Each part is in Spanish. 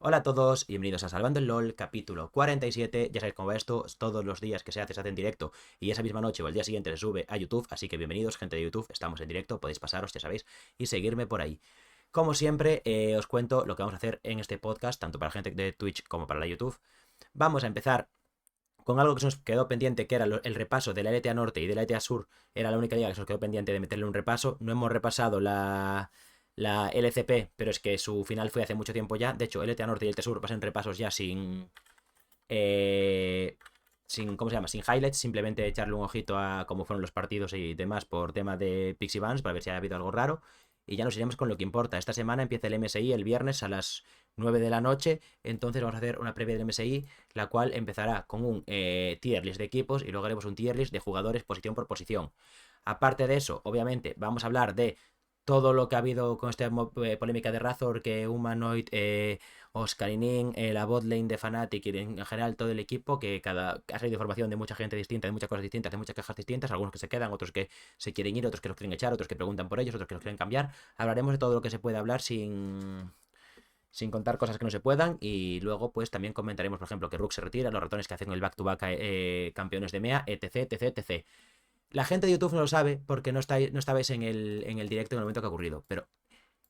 Hola a todos y bienvenidos a Salvando el LOL, capítulo 47. Ya sabéis cómo va esto, todos los días que se hace en directo y esa misma noche o el día siguiente se sube a YouTube, así que bienvenidos gente de YouTube, estamos en directo, podéis pasaros, ya sabéis, y seguirme por ahí. Como siempre, os cuento lo que vamos a hacer en este podcast, tanto para la gente de Twitch como para la YouTube. Vamos a empezar con algo que se nos quedó pendiente, que era el repaso de la LTA Norte y de la LTA Sur. Era la única liga que se nos quedó pendiente de meterle un repaso. No hemos repasado la LCP, pero es que su final fue hace mucho tiempo ya. De hecho, el LTA Norte y el LTA Sur pasan repasos ya sin, ¿cómo se llama? Sin highlights, simplemente echarle un ojito a cómo fueron los partidos y demás por tema de Pixie Vans para ver si ha habido algo raro. Y ya nos iremos con lo que importa. Esta semana empieza el MSI el viernes a las 9 de la noche. Entonces vamos a hacer una previa del MSI, la cual empezará con un tier list de equipos y luego haremos un tier list de jugadores posición por posición. Aparte de eso, obviamente, vamos a hablar de todo lo que ha habido con esta polémica de Razor, que Humanoid, Oscar Inin, la botlane de Fnatic y en general todo el equipo, que ha salido información de mucha gente distinta, de muchas cosas distintas, de muchas quejas distintas, algunos que se quedan, otros que se quieren ir, otros que los quieren echar, otros que preguntan por ellos, otros que los quieren cambiar. Hablaremos de todo lo que se puede hablar sin contar cosas que no se puedan, y luego pues también comentaremos, por ejemplo, que Rook se retira, los ratones que hacen el back-to-back campeones de MEA, etc, etc, etc. La gente de YouTube no lo sabe porque no estabais en el directo en el momento que ha ocurrido, pero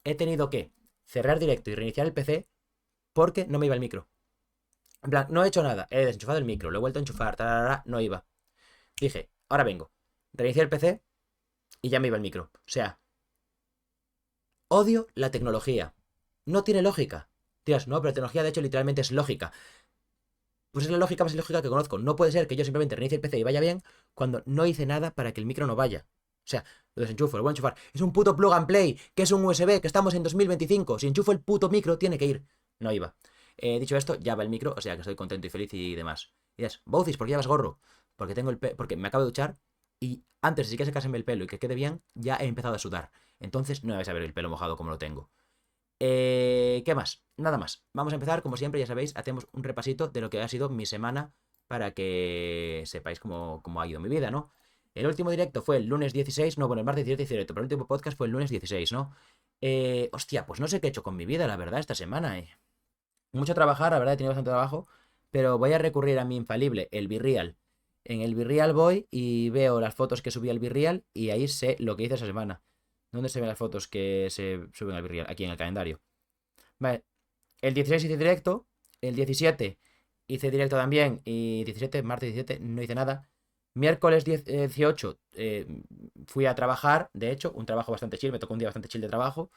he tenido que cerrar directo y reiniciar el PC porque no me iba el micro. En plan, no he hecho nada, he desenchufado el micro, lo he vuelto a enchufar, tararara, no iba. Dije, ahora vengo. Reinicié el PC y ya me iba el micro. O sea, odio la tecnología. No tiene lógica. Tías, no, pero la tecnología de hecho literalmente es lógica. Pues es la lógica más lógica que conozco. No puede ser que yo simplemente reinicie el PC y vaya bien cuando no hice nada para que el micro no vaya. O sea, lo desenchufo, lo voy a enchufar. Es un puto plug and play, que es un USB, que estamos en 2025. Si enchufo el puto micro, tiene que ir. No iba. Dicho esto, ya va el micro, o sea que estoy contento y feliz y demás. Y es, Baucis, ¿por qué llevas gorro? Porque me acabo de duchar y antes de siquiera secarse el pelo y que quede bien, ya he empezado a sudar. Entonces no vais a ver el pelo mojado como lo tengo. ¿Qué más? Nada más. Vamos a empezar, como siempre, ya sabéis, hacemos un repasito de lo que ha sido mi semana para que sepáis cómo ha ido mi vida, ¿no? El último directo fue el lunes 16, no, bueno, el martes 17 directo, pero el último podcast fue el lunes 16, ¿no? Hostia, pues no sé qué he hecho con mi vida, la verdad, esta semana, eh. Mucho trabajar, la verdad, he tenido bastante trabajo, pero voy a recurrir a mi infalible, el Virreal. En el Virreal voy y veo las fotos que subí al Virreal y ahí sé lo que hice esa semana. ¿Dónde se ven las fotos que se suben al Virreal? Aquí en el calendario. Vale, el 16 hice directo, el 17 hice directo también y 17, martes 17 no hice nada. Miércoles 18 fui a trabajar, de hecho, un trabajo bastante chill, me tocó un día bastante chill de trabajo.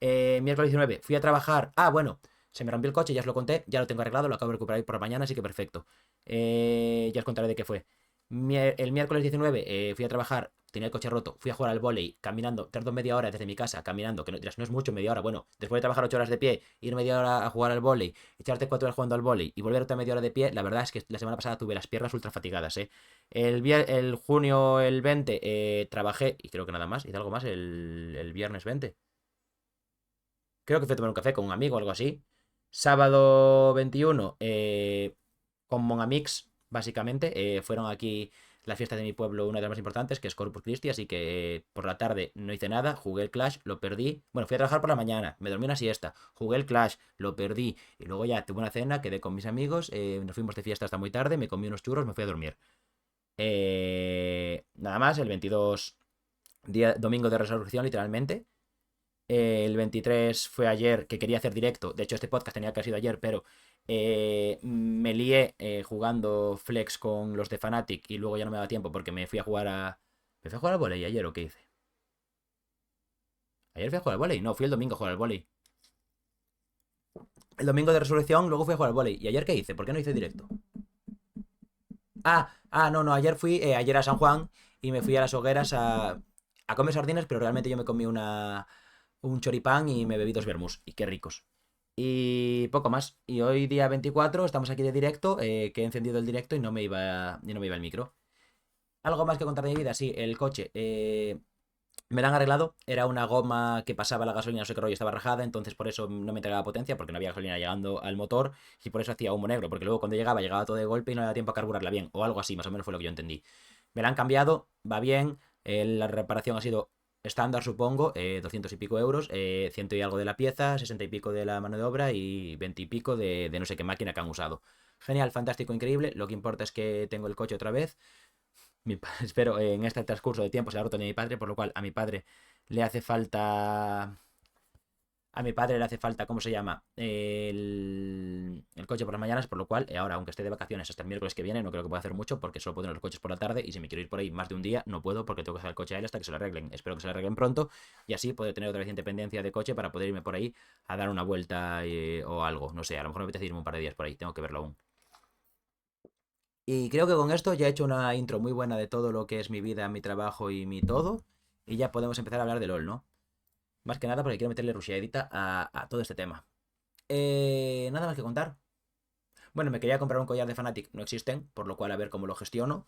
Miércoles 19 fui a trabajar. Ah, bueno, se me rompió el coche, ya os lo conté, ya lo tengo arreglado, lo acabo de recuperar hoy por la mañana, así que perfecto. Ya os contaré de qué fue. El miércoles 19 fui a trabajar, tenía el coche roto, fui a jugar al vóley caminando, tardo media hora desde mi casa caminando, que no es mucho, media hora, bueno, después de trabajar 8 horas de pie, ir media hora a jugar al vóley, echarte 4 horas jugando al vóley y volver otra media hora de pie, la verdad es que la semana pasada tuve las piernas ultra fatigadas, eh. El junio, el 20, trabajé, y creo que nada más, hice algo más el viernes 20. Creo que fui a tomar un café con un amigo o algo así. Sábado 21, con Monamix, básicamente. Fueron aquí la fiesta de mi pueblo, una de las más importantes, que es Corpus Christi, así que por la tarde no hice nada, jugué el Clash, lo perdí. Bueno, fui a trabajar por la mañana, me dormí una siesta, jugué el Clash, lo perdí, y luego ya tuve una cena, quedé con mis amigos, nos fuimos de fiesta hasta muy tarde, me comí unos churros, me fui a dormir. Nada más, el 22, domingo de resurrección, literalmente. El 23 fue ayer, que quería hacer directo. De hecho, este podcast tenía que haber sido ayer, pero me lié jugando flex con los de Fnatic y luego ya no me daba tiempo porque me fui a jugar a. ¿Me fui a jugar al volei ayer o qué hice? ¿Ayer fui a jugar al volei? No, fui el domingo a jugar al volei. El domingo de resurrección, luego fui a jugar al volei. ¿Y ayer qué hice? ¿Por qué no hice directo? No, ayer fui ayer a San Juan y me fui a las hogueras a comer sardinas, pero realmente yo me comí un choripán y me bebí dos vermús. Y qué ricos. Y poco más. Y hoy día 24 estamos aquí de directo, que he encendido el directo y no me iba el micro. Algo más que contar de mi vida, sí, el coche. Me lo han arreglado, era una goma que pasaba la gasolina, no sé qué rollo, estaba rajada, entonces por eso no me entregaba potencia, porque no había gasolina llegando al motor, y por eso hacía humo negro, porque luego cuando llegaba todo de golpe y no le daba tiempo a carburarla bien, o algo así, más o menos fue lo que yo entendí. Me la han cambiado, va bien, la reparación ha sido estándar, supongo, 200 y pico euros, 100 y algo de la pieza, 60 y pico de la mano de obra y 20 y pico de no sé qué máquina que han usado. Genial, fantástico, increíble. Lo que importa es que tengo el coche otra vez. Espero en este transcurso de tiempo se la ha roto ni mi padre, por lo cual a mi padre le hace falta. A mi padre le hace falta, ¿cómo se llama? El coche por las mañanas, por lo cual, ahora, aunque esté de vacaciones hasta el miércoles que viene, no creo que pueda hacer mucho porque solo puedo tener los coches por la tarde y si me quiero ir por ahí más de un día, no puedo porque tengo que dejar el coche a él hasta que se lo arreglen. Espero que se lo arreglen pronto y así poder tener otra vez independencia de coche para poder irme por ahí a dar una vuelta o algo. No sé, a lo mejor me apetece irme un par de días por ahí, tengo que verlo aún. Y creo que con esto ya he hecho una intro muy buena de todo lo que es mi vida, mi trabajo y mi todo. Y ya podemos empezar a hablar de LOL, ¿no? Más que nada porque quiero meterle rusheadita a todo este tema. Nada más que contar. Bueno, me quería comprar un collar de Fnatic, no existen, por lo cual a ver cómo lo gestiono.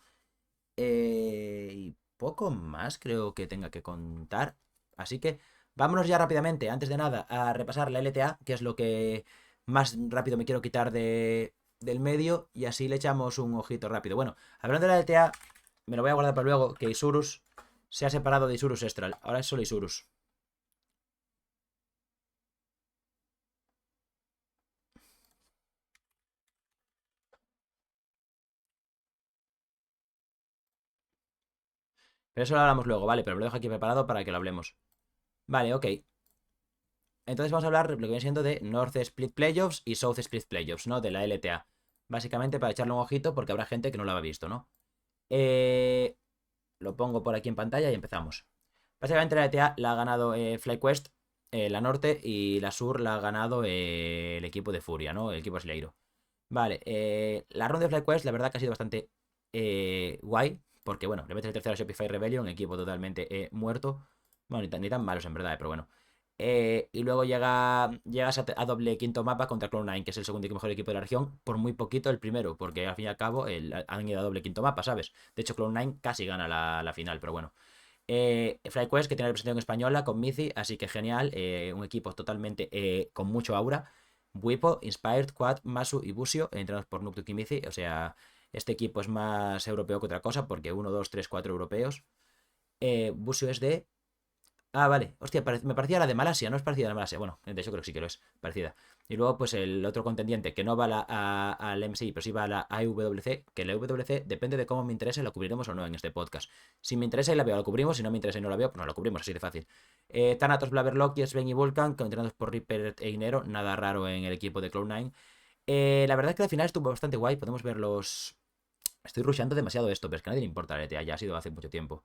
Y poco más creo que tenga que contar. Así que vámonos ya rápidamente, antes de nada, a repasar la LTA, que es lo que más rápido me quiero quitar del medio, y así le echamos un ojito rápido. Bueno, hablando de la LTA, me lo voy a guardar para luego, que Isurus se ha separado de Isurus Estral. Ahora es solo Isurus. Pero eso lo hablamos luego, vale, pero me lo dejo aquí preparado para que lo hablemos. Vale, ok. Entonces vamos a hablar lo que viene siendo de North Split Playoffs y South Split Playoffs, ¿no? De la LTA. Básicamente para echarle un ojito porque habrá gente que no lo ha visto, ¿no? Lo pongo por aquí en pantalla y empezamos. Básicamente la LTA la ha ganado FlyQuest, la Norte, y la Sur la ha ganado el equipo de Furia, ¿no? El equipo Sleiro. Vale, la ronda de FlyQuest la verdad que ha sido bastante guay, porque bueno, le metes el tercero a Shopify Rebellion, equipo totalmente muerto. Bueno, ni tan malos en verdad, pero bueno. Y luego llegas a doble quinto mapa contra Cloud9, que es el segundo y mejor equipo de la región, por muy poquito el primero, porque al fin y al cabo han ido a doble quinto mapa, ¿sabes? De hecho, Cloud9 casi gana la final, pero bueno. FlyQuest, que tiene representación española con Mizi, así que genial. Un equipo totalmente con mucho aura. Wipo, Inspired, Quad, Masu y Busio, entrenados por Nuktuk y Mizi. O sea, este equipo es más europeo que otra cosa, porque uno 2 3 4 europeos. Busio es de vale. Hostia, me parecía la de Malasia, no es parecida a la de Malasia. Bueno, de hecho creo que sí que lo es, parecida. Y luego, pues el otro contendiente que no va al MSI, pero sí va a la AWC, que la AWC depende de cómo me interese, la cubriremos o no en este podcast. Si me interesa y la veo, la cubrimos. Si no me interesa y no la veo, pues no la cubrimos, así de fácil. Thanatos, Blaber, Loki, Sven y Vulcan, entrenados por Reaper e Inero. Nada raro en el equipo de Cloud9. La verdad es que al final estuvo bastante guay. Podemos ver los. Estoy rusheando demasiado esto, pero es que a nadie le importa la ETA, ya ha sido hace mucho tiempo.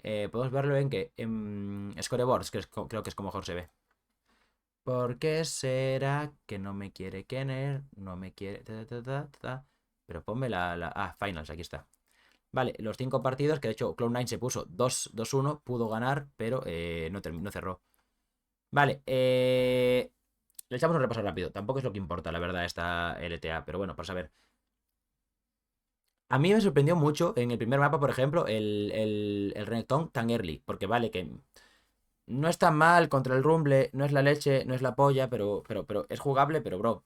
Podemos verlo en que en Scoreboards, creo que es como mejor se ve. ¿Por qué será que no me quiere Kenner? No me quiere. Pero ponme Finals, aquí está. Vale, los 5 partidos, que de hecho Cloud9 se puso 2-1, pudo ganar, pero no cerró. Vale, le echamos un repaso rápido. Tampoco es lo que importa, la verdad, esta LTA, pero bueno, para saber. A mí me sorprendió mucho en el primer mapa, por ejemplo, el Renekton tan early, porque vale que no está mal contra el Rumble, no es la leche, no es la polla, pero es jugable, pero bro,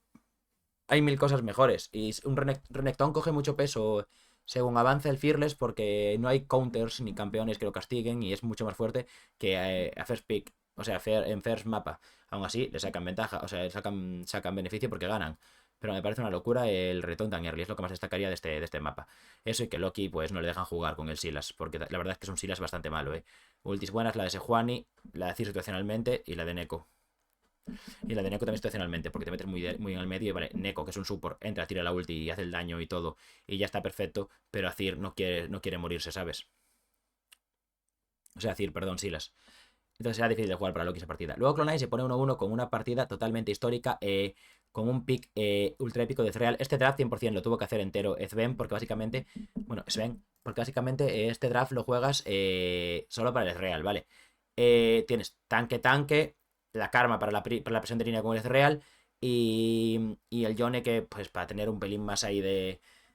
hay mil cosas mejores. Y un Renekton coge mucho peso según avanza el Fearless porque no hay counters ni campeones que lo castiguen y es mucho más fuerte que a First Pick, o sea, en First Mapa. Aún así, le sacan ventaja, o sea, sacan beneficio porque ganan. Pero me parece una locura el Renekton tan early, es lo que más destacaría de este mapa. Eso y que Loki pues no le dejan jugar con el Silas, porque la verdad es que es un Silas bastante malo, Ultis buenas, la de Sejuani, la de Cir situacionalmente y la de Neko. Y la de Neko también situacionalmente, porque te metes muy en el medio y vale, Neko, que es un support, entra, tira la ulti y hace el daño y todo, y ya está perfecto, pero Azir no quiere morirse, ¿sabes? O sea, Azir, perdón, Silas. Entonces será difícil de jugar para Loki esa partida. Luego Clone9 se pone 1-1 con una partida totalmente histórica, con un pick ultra épico de Ezreal. Este draft 100% lo tuvo que hacer entero Sven, porque básicamente, bueno, Sven, porque básicamente este draft lo juegas solo para el Ezreal, ¿vale? Tienes tanque, la Karma para la presión de línea con el Ezreal y el Yone que, pues, para tener un pelín más ahí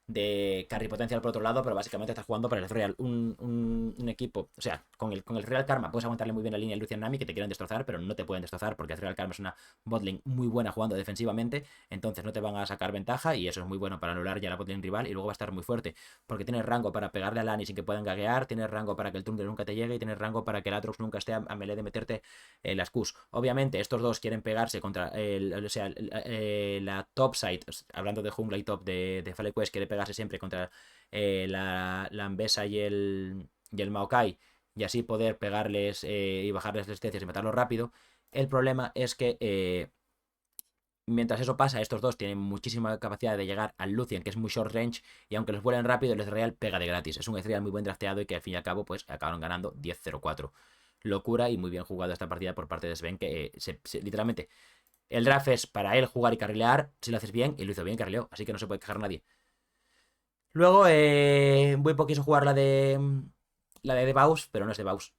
de carry potencial por otro lado, pero básicamente estás jugando para el Real. Un equipo, o sea, con el Real Karma puedes aguantarle muy bien la línea de Lucian Nami, que te quieren destrozar, pero no te pueden destrozar porque el Real Karma es una botlane muy buena jugando defensivamente, entonces no te van a sacar ventaja y eso es muy bueno para anular ya la botlane rival y luego va a estar muy fuerte, porque tienes rango para pegarle a Lani sin que puedan gaguear, tienes rango para que el Tundra nunca te llegue y tienes rango para que el Atrox nunca esté a melee de meterte las Qs. Obviamente estos dos quieren pegarse contra o sea, la top side, hablando de jungla y top de FlyQuest, quiere pegarse siempre contra la Ambessa y el Maokai y así poder pegarles y bajarles resistencias y matarlos rápido. El problema es que mientras eso pasa, estos dos tienen muchísima capacidad de llegar al Lucian, que es muy short range, y aunque los vuelen rápido, el Ezreal pega de gratis. Es un Ezreal muy buen drafteado y que al fin y al cabo pues acabaron ganando 10-0-4. Locura y muy bien jugado esta partida por parte de Sven, que literalmente el draft es para él jugar y carrilear si lo haces bien, y lo hizo bien, carrileó, así que no se puede quejar nadie. Luego, Bwipo quiso jugar la de Debaus, pero no es Debaus.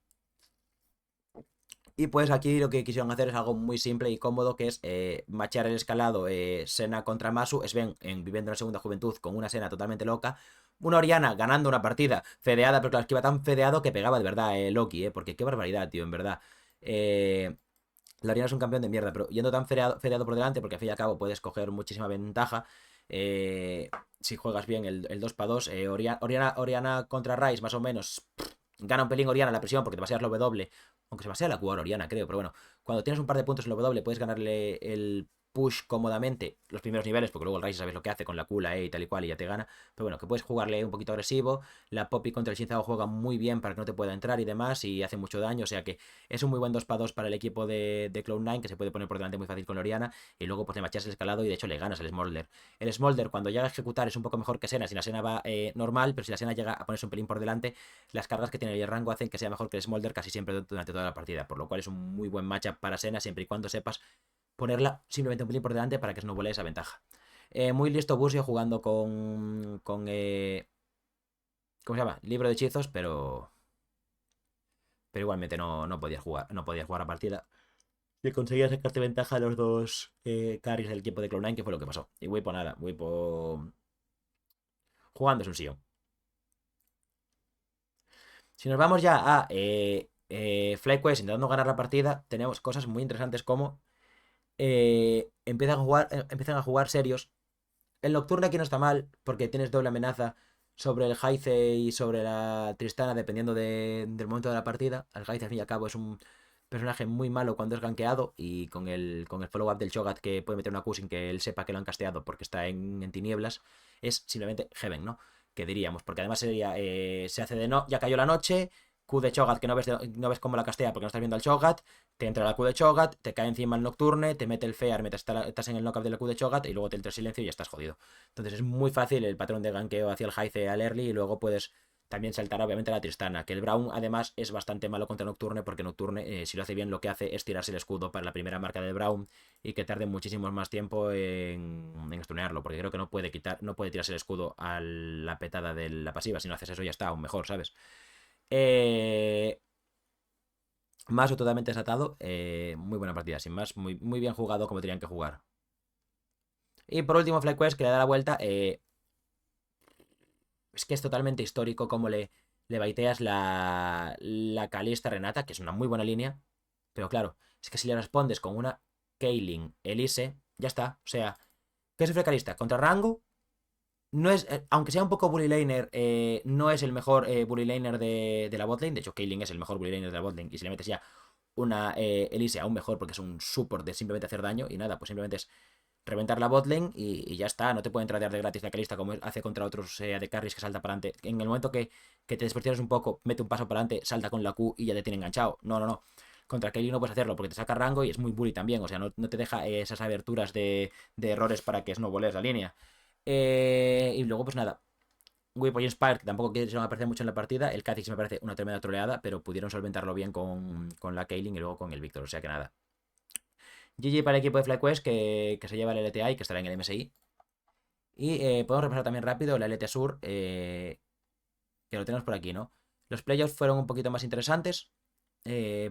Y pues aquí lo que quisieron hacer es algo muy simple y cómodo, que es machear el escalado Senna contra Masu, Sven viviendo en la segunda juventud con una Senna totalmente loca, una Oriana ganando una partida fedeada, pero claro, es que iba tan fedeado que pegaba de verdad Loki, porque qué barbaridad, tío, en verdad. La Oriana es un campeón de mierda, pero yendo tan fedeado por delante, porque al fin y al cabo puedes coger muchísima ventaja. Si juegas bien el 2 para 2, Oriana contra Ryze, más o menos. Gana un pelín Oriana la presión porque te paseas la W. Aunque se pasea la Q Oriana, creo. Pero bueno, cuando tienes un par de puntos en la W, puedes ganarle el push cómodamente los primeros niveles, porque luego el Ryze sabes lo que hace con la Q, la E y tal y cual, y ya te gana. Pero bueno, que puedes jugarle un poquito agresivo. La Poppy contra el Shinzao juega muy bien para que no te pueda entrar y demás, y hace mucho daño. O sea que es un muy buen 2 para 2 para el equipo de Cloud9, que se puede poner por delante muy fácil con Oriana. Y luego pues le machas el escalado y de hecho le ganas al Smolder. El Smolder cuando llega a ejecutar es un poco mejor que Senna, si la Senna va normal, pero si la Senna llega a ponerse un pelín por delante, las cargas que tiene el rango hacen que sea mejor que el Smolder casi siempre durante toda la partida, por lo cual es un muy buen matchup para Senna siempre y cuando sepas ponerla simplemente un pelín por delante para que no vuele esa ventaja. Muy listo Busio jugando con ¿cómo se llama? Libro de hechizos, pero igualmente no podías jugar, no podías jugar a partida. Y conseguías sacarte ventaja a los dos carries del equipo de Cloud9, que fue lo que pasó. Y Wipo nada, Wipo jugando es un Sion. Si nos vamos ya a FlyQuest intentando ganar la partida, tenemos cosas muy interesantes como empiezan a jugar serios. El Nocturne aquí no está mal, porque tienes doble amenaza sobre el Jaice y sobre la Tristana, dependiendo del momento de la partida. El Jaice, al fin y al cabo, es un personaje muy malo cuando es gankeado, y con el follow-up del Cho'Gath, que puede meter una Q sin que él sepa que lo han casteado porque está en tinieblas, es simplemente Heaven, ¿no? Que diríamos, porque además sería, se hace de no, ya cayó la noche, Q de Cho'Gath que no ves cómo la castea porque no estás viendo al Cho'Gath, te entra la Q de Cho'Gath, te cae encima el Nocturne, te mete el Fear mientras estás en el knockup de la Q de Cho'Gath y luego te entra el silencio y ya estás jodido. Entonces es muy fácil el patrón de gankeo hacia el Jaice al early, y luego puedes también saltar obviamente a la Tristana, que el Braum además es bastante malo contra Nocturne, porque Nocturne si lo hace bien lo que hace es tirarse el escudo para la primera marca del Braum y que tarde muchísimo más tiempo en stunearlo, porque creo que no puede tirarse el escudo a la petada de la pasiva. Si no haces eso ya está, aún mejor, ¿sabes? Eh, Más o totalmente desatado, muy buena partida, sin más, muy, muy bien jugado como tenían que jugar. Y por último, FlyQuest, que le da la vuelta. Es que es totalmente histórico cómo le baiteas la Kalista Renata, que es una muy buena línea. Pero claro, es que si le respondes con una Kaylin Elise, ya está. O sea, ¿qué sufre Kalista? Contra Rango, no es, aunque sea un poco bully laner, no es el mejor bully laner de la botlane. De hecho, Kaylin es el mejor bully laner de la botlane. Y si le metes ya una Elise aún mejor, porque es un support de simplemente hacer daño. Y nada, pues simplemente es reventar la botlane y ya está. No te pueden tradear de gratis la Calista como hace contra otros AD carries que salta para adelante. En el momento que te desprecias un poco, mete un paso para adelante, salta con la Q y ya te tiene enganchado. No, no, no. Contra Kelly no puedes hacerlo porque te saca rango y es muy bully también. O sea, no te deja esas aberturas de errores para que no voles la línea. Y luego, pues nada. Whip y Inspire, que tampoco se van a aparecer mucho en la partida. El Kha'Zix me parece una tremenda troleada, pero pudieron solventarlo bien con la Kaylin y luego con el Victor. O sea que nada. GG para el equipo de FlyQuest que se lleva el LTA y que estará en el MSI. Y podemos repasar también rápido la LT Sur, que lo tenemos por aquí, ¿no? Los playoffs fueron un poquito más interesantes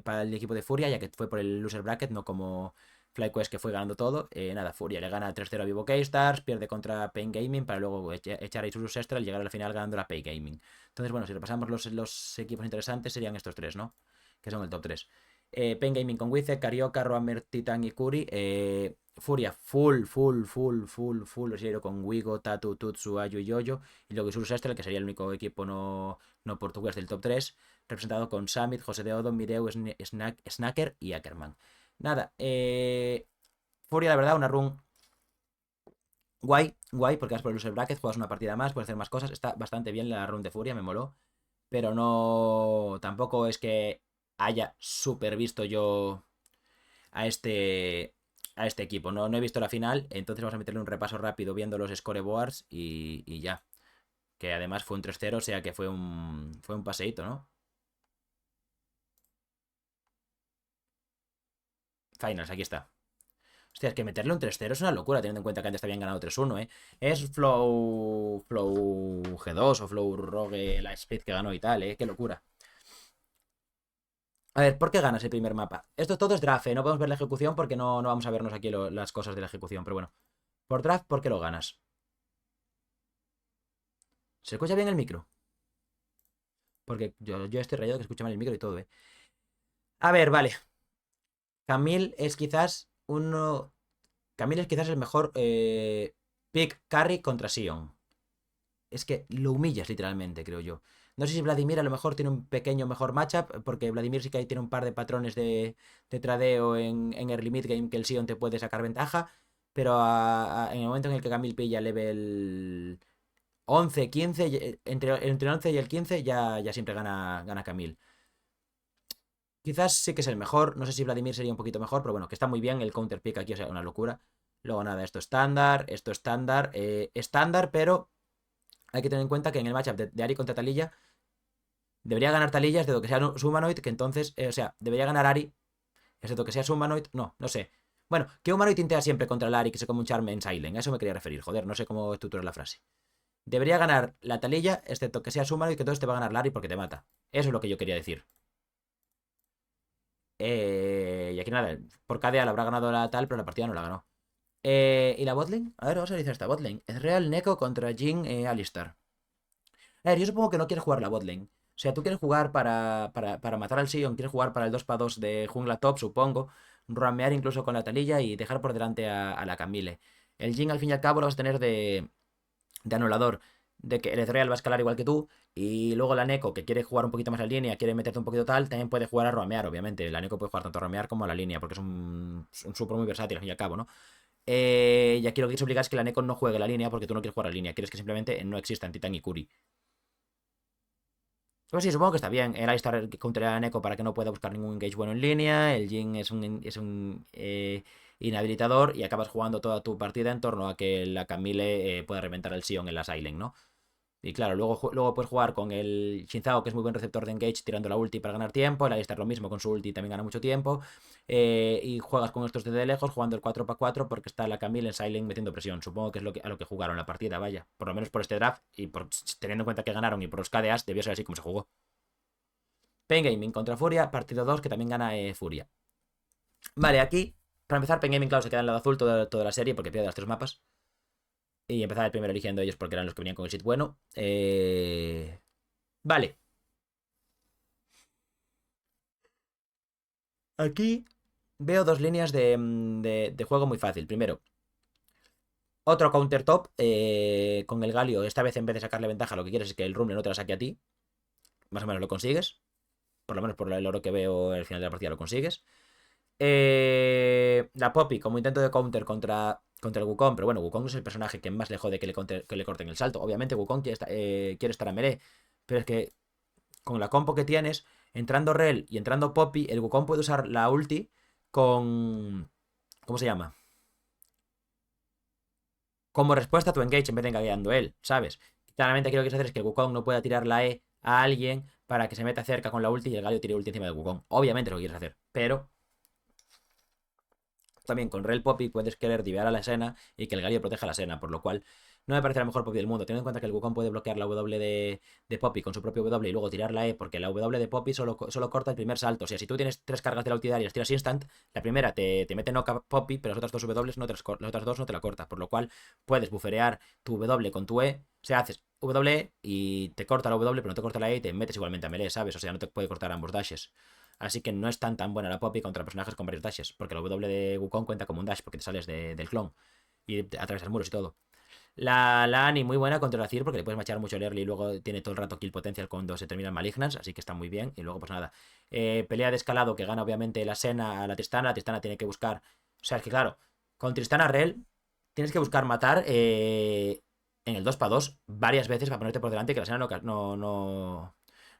para el equipo de Furia, ya que fue por el loser bracket, no como FlyQuest que fue ganando todo. Nada, Furia le gana 3-0 a Vivo K-Stars, pierde contra Pain Gaming para luego echar a Isurus Extra y llegar a la final ganando la Pain Gaming. Entonces, bueno, si repasamos los equipos interesantes serían estos tres, ¿no? Que son el top 3. Pain Gaming con Wize, Carioca, Roamer, Titan y Kuri. Furia full brasileiro con Wigo, Tatu, Tutsu, Ayu y Yoyo. Y luego Isurus Extra, que sería el único equipo no portugués del top 3, representado con Summit, José de Odo, Mireu, Snacker y Ackerman. Nada, Furia, la verdad, una run guay, porque vas por el loser bracket, juegas una partida más, puedes hacer más cosas. Está bastante bien la run de Furia, me moló. Pero no. Tampoco es que haya super visto yo a este. A este equipo. No he visto la final. Entonces vamos a meterle un repaso rápido viendo los scoreboards y ya. Que además fue un 3-0, o sea que fue un paseíto, ¿no? Finals, aquí está. Hostia, es que meterle un 3-0 es una locura, teniendo en cuenta que antes te habían ganado 3-1, ¿eh? Es Flow G2 o Flow Rogue, la split que ganó y tal, ¿eh? Qué locura. A ver, ¿por qué ganas el primer mapa? Esto todo es draft, ¿eh? No podemos ver la ejecución porque no vamos a vernos aquí las cosas de la ejecución, pero bueno. Por draft, ¿por qué lo ganas? ¿Se escucha bien el micro? Porque yo estoy rayado que escucha mal el micro y todo, ¿eh? A ver, vale. Camille es quizás uno... Camille es quizás el mejor pick carry contra Sion. Es que lo humillas literalmente, creo yo. No sé si Vladimir a lo mejor tiene un pequeño mejor matchup, porque Vladimir sí que tiene un par de patrones de tradeo en early mid game que el Sion te puede sacar ventaja, pero en el momento en el que Camille pilla level 11, 15, entre el 11 y el 15 ya siempre gana Camille. Quizás sí que es el mejor, no sé si Vladimir sería un poquito mejor, pero bueno, que está muy bien el counter pick aquí, o sea, una locura. Luego nada, esto estándar, estándar, pero hay que tener en cuenta que en el matchup de Ari contra Taliyah debería ganar Taliyah, excepto que sea su humanoid, que entonces, o sea, debería ganar Ari, excepto que sea su humanoid, no sé. Bueno, que humanoid tintea siempre contra el Ari que se come un charme en Silent, a eso me quería referir, joder, no sé cómo estructurar la frase. Debería ganar la Taliyah, excepto que sea su humanoid, que entonces te va a ganar Larry porque te mata. Eso es lo que yo quería decir. Y aquí nada, por KDA la habrá ganado la tal, pero la partida no la ganó. ¿Y la botlane? A ver, vamos a analizar esta botlane. Es Real Neko contra Jin Alistar. A ver, yo supongo que no quieres jugar la botlane. O sea, tú quieres jugar para matar al Sion, quieres jugar para el 2 para 2 de jungla top, supongo. Ramear incluso con la Taliyah y dejar por delante a la Camille. El Jin al fin y al cabo lo vas a tener de anulador. De que el Ezreal va a escalar igual que tú. Y luego la Neko, que quiere jugar un poquito más a la línea, quiere meterte un poquito tal, también puede jugar a roamear, obviamente. La Neko puede jugar tanto a roamear como a la línea, porque es un super muy versátil al fin y al cabo, ¿no? Y aquí lo que quieres obligar es que la Neko no juegue la línea porque tú no quieres jugar a la línea. Quieres que simplemente no existan Titan y Kuri. Pues sí, supongo que está bien. El Alistar contra la Neko para que no pueda buscar ningún engage bueno en línea. El Jhin es un inhabilitador y acabas jugando toda tu partida en torno a que la Camille pueda reventar al Sion en la Silent, ¿no? Y claro, luego puedes jugar con el Shinzao, que es muy buen receptor de engage, tirando la ulti para ganar tiempo. El Alistar lo mismo, con su ulti también gana mucho tiempo. Y juegas con estos desde lejos, jugando el 4x4, porque está la Camille en Silent metiendo presión. Supongo que es a lo que jugaron la partida, vaya. Por lo menos por este draft, y teniendo en cuenta que ganaron y por los KDAs, debió ser así como se jugó. Pain Gaming contra Furia, partido 2, que también gana Furia. Vale, aquí, para empezar, Pain Gaming, claro, se queda en lado azul toda la serie, porque pierde los 3 mapas. Y empezaba el primero eligiendo ellos porque eran los que venían con el sit bueno. Vale. Aquí veo dos líneas de juego muy fácil. Primero, otro counter top con el Galio. Esta vez en vez de sacarle ventaja, lo que quieres es que el Rumble no te la saque a ti. Más o menos lo consigues. Por lo menos por el oro que veo al final de la partida lo consigues. La Poppy como intento de counter contra el Wukong. Pero bueno, Wukong es el personaje que más le jode que le corten el salto. Obviamente Wukong quiere estar a melee. Pero es que con la compo que tienes, entrando Rel y entrando Poppy, el Wukong puede usar la ulti con... ¿Cómo se llama? Como respuesta a tu engage en vez de engañando él, ¿sabes? Claramente aquí lo que quieres hacer es que el Wukong no pueda tirar la E a alguien para que se meta cerca con la ulti y el Galio tire ulti encima del Wukong. Obviamente lo que quieres hacer, pero también con Rel Poppy puedes querer divear a la escena y que el Galio proteja la escena, por lo cual No me parece la mejor Poppy del mundo. Teniendo en cuenta que el Wukong puede bloquear la W de Poppy con su propio W y luego tirar la E, porque la W de Poppy solo corta el primer salto. O sea, si tú tienes 3 cargas de la ulti y las tiras instant, la primera te mete knock a Poppy, pero las otras dos W las otras dos no te la corta. Por lo cual puedes buferear tu W con tu E. O sea, haces W y te corta la W, pero no te corta la E y te metes igualmente a melee, ¿sabes? O sea, no te puede cortar ambos dashes. Así que no es tan buena la Poppy contra personajes con varios dashes, porque la W de Wukong cuenta como un dash, porque te sales del clon y atravesas muros y todo. La Annie muy buena contra la Cir porque le puedes machar mucho el early y luego tiene todo el rato kill potencial cuando se terminan Malignans, así que está muy bien. Y luego pues nada, pelea de escalado que gana obviamente la Senna a la Tristana tiene que buscar, o sea, es que claro, con Tristana Rel tienes que buscar matar en el 2 para 2 varias veces para ponerte por delante y que la Senna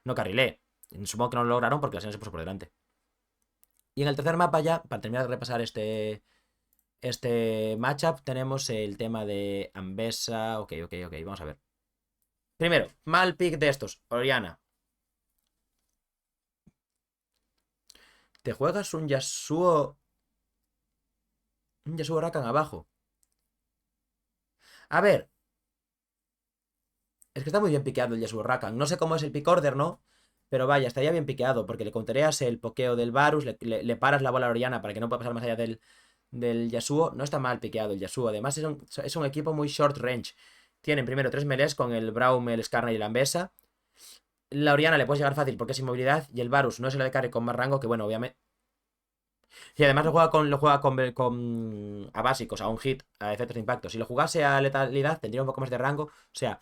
no carrilee. Supongo que no lo lograron porque la Senna se puso por delante. Y en el tercer mapa ya, para terminar de repasar este matchup, tenemos el tema de Ambessa. Ok, vamos a ver. Primero, mal pick de estos, Oriana. Te juegas un Yasuo. Un Yasuo Rakan abajo. A ver. Es que está muy bien piqueado el Yasuo Rakan. No sé cómo es el pick order, ¿no? Pero vaya, estaría bien piqueado. Porque le contereas el pokeo del Varus. Le paras la bola a Oriana para que no pueda pasar más allá del Yasuo. No está mal piqueado el Yasuo. Además, es un equipo muy short range. Tienen primero 3 melees con el Braum, el Skarner y la Ambessa. La Oriana le puedes llegar fácil porque es inmovilidad. Y el Varus no es el de carry con más rango. Que bueno, obviamente. Y además lo juega con a básicos, a un hit, a efectos de impacto. Si lo jugase a letalidad, tendría un poco más de rango. O sea,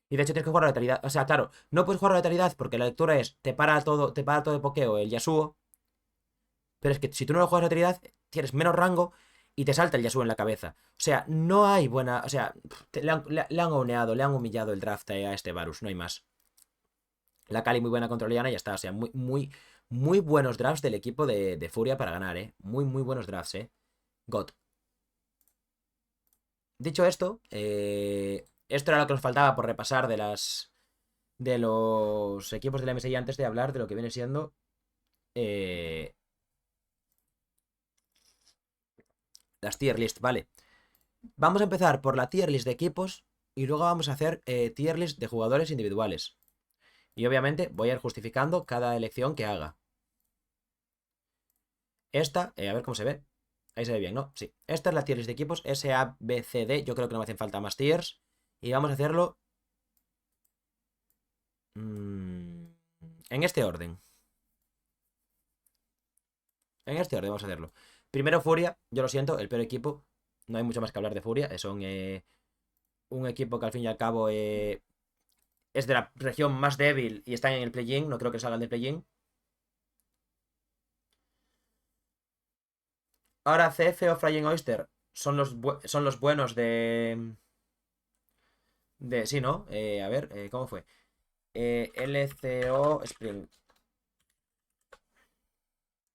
y de hecho tienes que jugar a letalidad. O sea, claro, no puedes jugar a letalidad porque la lectura es te para todo de pokeo el Yasuo. Pero es que si tú no lo juegas a letalidad, tienes menos rango y te salta el Yasuo en la cabeza. O sea, no hay buena. O sea, le han oneado, le han humillado el draft a este Varus, no hay más. La Kali muy buena contra Liana y ya está. O sea, muy buenos drafts del equipo de Furia para ganar, ¿eh? Muy buenos drafts, ¿eh? God. Dicho esto, esto era lo que nos faltaba por repasar de los equipos del MSI antes de hablar de lo que viene siendo eh, las tier list, ¿vale? Vamos a empezar por la tier list de equipos y luego vamos a hacer tier list de jugadores individuales. Y obviamente voy a ir justificando cada elección que haga. Esta, a ver cómo se ve. Ahí se ve bien, ¿no? Sí. Esta es la tier list de equipos S, A, B, C, D. Yo creo que no me hacen falta más tiers. Y vamos a hacerlo en este orden. En este orden vamos a hacerlo. Primero Furia, yo lo siento, el peor equipo. No hay mucho más que hablar de Furia. Son un equipo que al fin y al cabo es de la región más débil y están en el play-in. No creo que salgan del play-in. Ahora CF o Flying Oyster son los buenos sí, ¿no? A ver, ¿cómo fue? LCO Spring.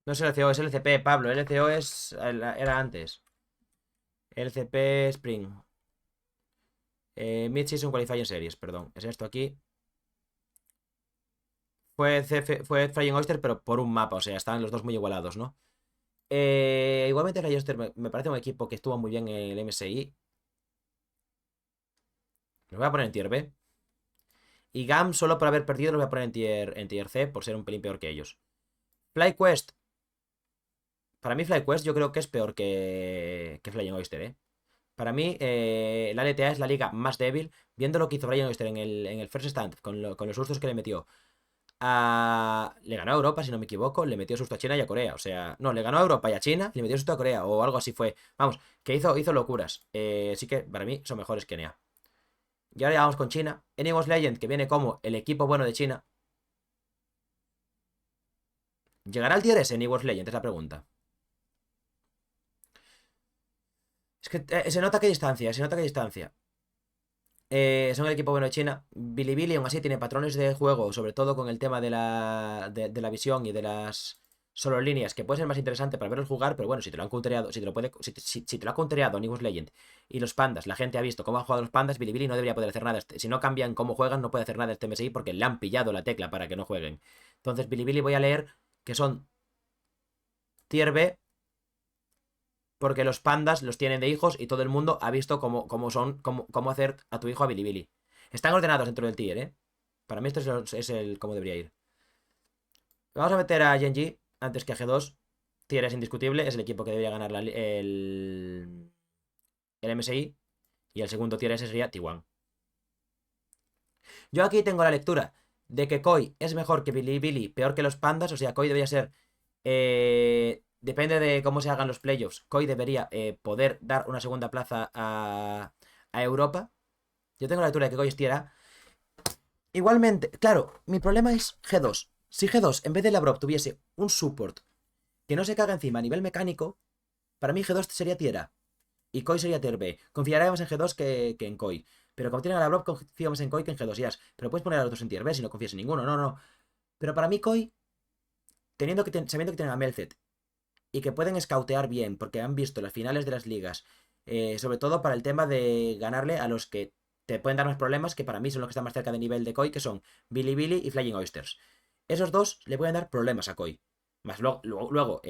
No es LCO, es LCP, Pablo. LCO era antes. LCP Spring. Mid-Season Qualifying Series, perdón. Es esto aquí. Fue Flying Oyster, pero por un mapa. O sea, estaban los dos muy igualados, ¿no? Igualmente Flying Oyster me parece un equipo que estuvo muy bien en el MSI. Lo voy a poner en tier B. Y GAM, solo por haber perdido, lo voy a poner en tier C, por ser un pelín peor que ellos. FlyQuest. Para mí FlyQuest yo creo que es peor que Flying Oyster, ¿eh? Para mí, la LTA es la liga más débil. Viendo lo que hizo Flying Oyster en el First Stand, con los sustos que le metió. Le ganó a Europa, si no me equivoco. Le metió susto a China y a Corea. O sea, no, le ganó a Europa y a China. Y le metió susto a Corea. O algo así fue. Vamos, que hizo locuras. Así que para mí son mejores que NEA. Y ahora ya vamos con China. Anyways Legend, que viene como el equipo bueno de China. ¿Llegará al tier S Anyways Legend? Es la pregunta. Es que se nota que hay distancia, se nota que hay distancia. Son el equipo bueno de China. Bilibili aún así tiene patrones de juego, sobre todo con el tema de la visión y de las solo líneas, que puede ser más interesante para verlos jugar, pero bueno, si te lo han countereado, si te lo ha countereado Nibus Legend y los pandas, la gente ha visto cómo han jugado los pandas, Bilibili no debería poder hacer nada. Si no cambian cómo juegan, no puede hacer nada este MSI porque le han pillado la tecla para que no jueguen. Entonces, Bilibili voy a leer que son tier B. Porque los pandas los tienen de hijos y todo el mundo ha visto cómo hacer a tu hijo a Bilibili. Están ordenados dentro del tier, ¿eh? Para mí esto es el cómo debería ir. Vamos a meter a Genji antes que a G2. Tier es indiscutible, es el equipo que debería ganar el MSI. Y el segundo tier ese sería T1. Yo aquí tengo la lectura de que Koi es mejor que Bilibili, peor que los pandas. O sea, Koi debería ser. Depende de cómo se hagan los playoffs. Koi debería poder dar una segunda plaza a Europa. Yo tengo la lectura de que Koi es tier A. Igualmente, claro, mi problema es G2. Si G2 en vez de Labrov tuviese un support que no se caga encima a nivel mecánico, para mí G2 sería tier A. Y Koi sería tier B. Confiaríamos en G2 que en Koi. Pero como tienen a Labrov, confiamos en Koi que en G2 y As. Pero puedes poner a los dos en tier B si no confías en ninguno. No, no. Pero para mí Koi, sabiendo que tienen a Melzet y que pueden scoutear bien, porque han visto las finales de las ligas, sobre todo para el tema de ganarle a los que te pueden dar más problemas, que para mí son los que están más cerca de nivel de Koi, que son Bilibili y Flying Oysters. Esos dos le pueden dar problemas a Koi. Más luego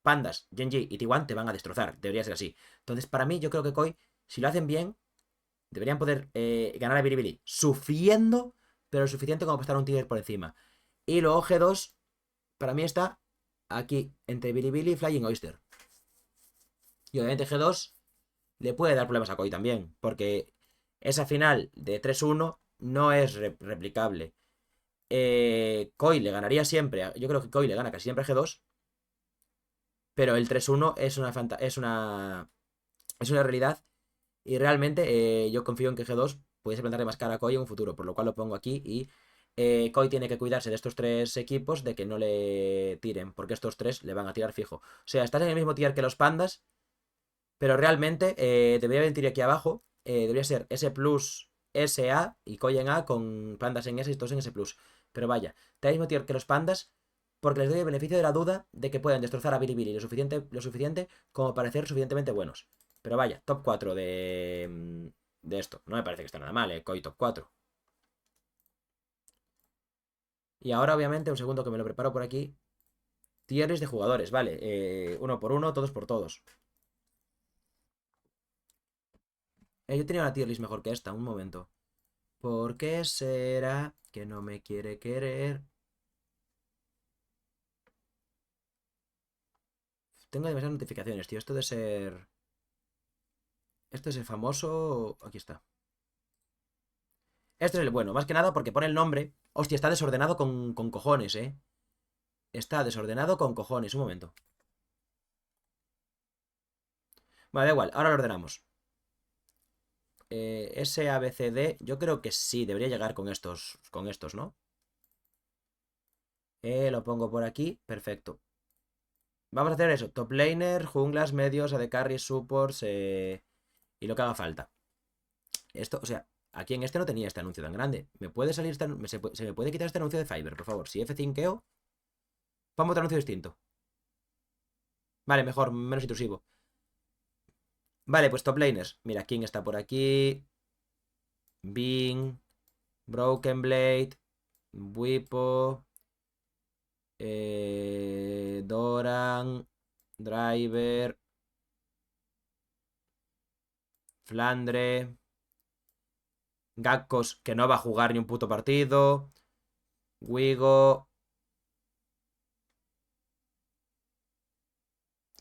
Pandas, Genji y T1 te van a destrozar. Debería ser así. Entonces, para mí, yo creo que Koi, si lo hacen bien, deberían poder ganar a Bilibili sufriendo, pero lo suficiente como para estar un tier por encima. Y luego G2, para mí está aquí, entre Bilibili y Flying Oyster. Y obviamente G2 le puede dar problemas a Koi también, porque esa final de 3-1 no es replicable. Koi le ganaría siempre, yo creo que Koi le gana casi siempre a G2, pero el 3-1 es una realidad y realmente yo confío en que G2 puede plantarle más cara a Koi en un futuro, por lo cual lo pongo aquí y Koi tiene que cuidarse de estos tres equipos de que no le tiren, porque estos tres le van a tirar fijo. O sea, estás en el mismo tier que los pandas, pero realmente debería venir aquí abajo. Debería ser S plus SA y Koi en A con pandas en S y todos en S plus. Pero vaya, te da el mismo tier que los pandas porque les doy el beneficio de la duda de que pueden destrozar a Bilibili lo suficiente como para ser suficientemente buenos. Pero vaya, top 4 de esto. No me parece que está nada mal, Koi top 4. Y ahora, obviamente, un segundo que me lo preparo por aquí. Tier list de jugadores, vale. Uno por uno, todos por todos. Yo tenía una tier list mejor que esta, un momento. ¿Por qué será que no me quiere querer? Tengo demasiadas notificaciones, tío. Esto de ser. Esto de ser famoso. Aquí está. Este es el bueno, más que nada porque pone el nombre. Hostia, está desordenado con cojones, Está desordenado con cojones. Un momento. Vale, da igual. Ahora lo ordenamos. S, A, B, C, D. Yo creo que sí, debería llegar con estos, ¿no? Lo pongo por aquí. Perfecto. Vamos a hacer eso. Top laner, junglas, medios, AD carry, supports y lo que haga falta. Esto, o sea, aquí en este no tenía este anuncio tan grande. ¿Me puede salir se me puede quitar este anuncio de Fiverr, por favor? Si F5eo, pongo otro anuncio distinto. Vale, mejor, menos intrusivo. Vale, pues top laners. Mira, King está por aquí. Bing. Broken Blade. Wipo. Doran. Driver. Flandre. Gakkos, que no va a jugar ni un puto partido. Wigo.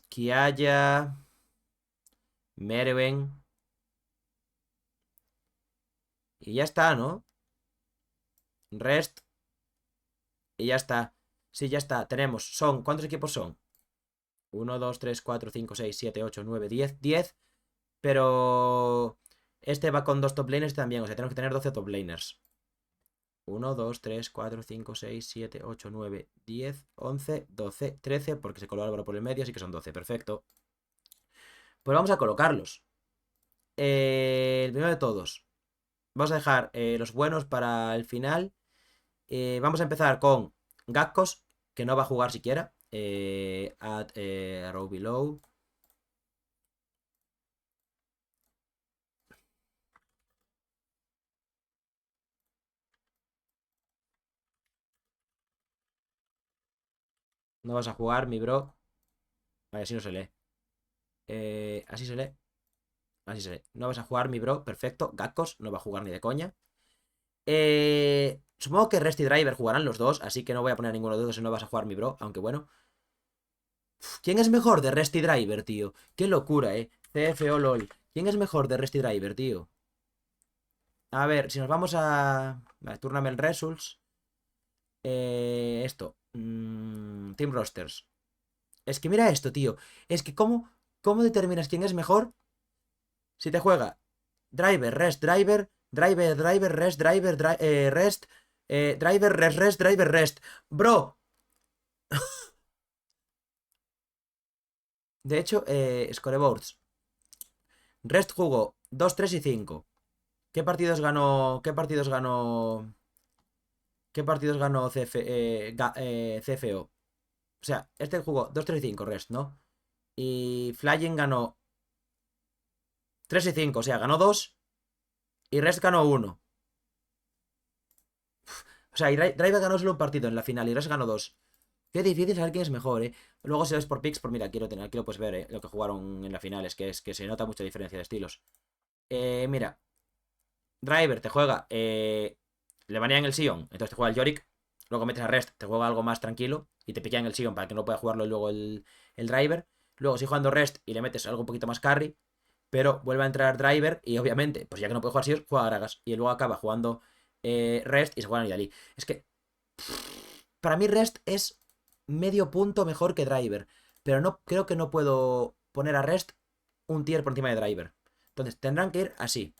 Kiaya. Merwen. Y ya está, ¿no? Rest. Y ya está. Sí, ya está. Tenemos. ¿Cuántos equipos son? 1, 2, 3, 4, 5, 6, 7, 8, 9, 10. 10. Pero este va con dos top laners también. O sea, tenemos que tener 12 top laners. 1, 2, 3, 4, 5, 6, 7, 8, 9, 10, 11, 12, 13. Porque se coló Álvaro por el medio, así que son 12. Perfecto. Pues vamos a colocarlos. El primero de todos. Vamos a dejar los buenos para el final. Vamos a empezar con Gakkos, que no va a jugar siquiera. Add row below. No vas a jugar, mi bro. Vale, así no se lee. Así se lee. Así se lee. No vas a jugar, mi bro. Perfecto. Gakkos no va a jugar ni de coña. Supongo que Rest y Driver jugarán los dos, así que no voy a poner a ninguno de los dos si no vas a jugar, mi bro. Aunque bueno. ¿Quién es mejor de Rest y Driver, tío? Qué locura, CFO LOL. ¿Quién es mejor de Rest y Driver, tío? A ver, si nos vamos a Tournament Results. Esto. Team Rosters. Es que mira esto, tío. Es que ¿cómo determinas quién es mejor si te juega Driver, Rest, Driver, Driver, Driver, Rest, Driver, Rest, Driver, Rest, Rest, Driver, Rest? Bro. De hecho, scoreboards. Rest jugó 2, 3 y 5. ¿Qué partidos ganó? ¿Qué partidos ganó? ¿Qué partidos ganó CFO? O sea, este jugó 2, 3 y 5, Rest, ¿no? Y Flying ganó 3 y 5, o sea, ganó 2 y Rest ganó 1. O sea, y Driver ganó solo un partido en la final y Rest ganó 2. Qué difícil saber quién es mejor, ¿eh? Luego si ves por picks, pues mira, aquí lo puedes ver, lo que jugaron en la final, es que se nota mucha diferencia de estilos. Mira, Driver te juega, le banean el Sion, entonces te juega el Yorick, luego metes a Rest, te juega algo más tranquilo y te piquean el Sion para que no pueda jugarlo luego el Driver. Luego sigue jugando Rest y le metes algo un poquito más carry, pero vuelve a entrar Driver y obviamente, pues ya que no puede jugar Sion, juega Gragas y luego acaba jugando Rest y se juega Nidalee. Es que para mí Rest es medio punto mejor que Driver, pero no creo que no puedo poner a Rest un tier por encima de Driver. Entonces tendrán que ir así.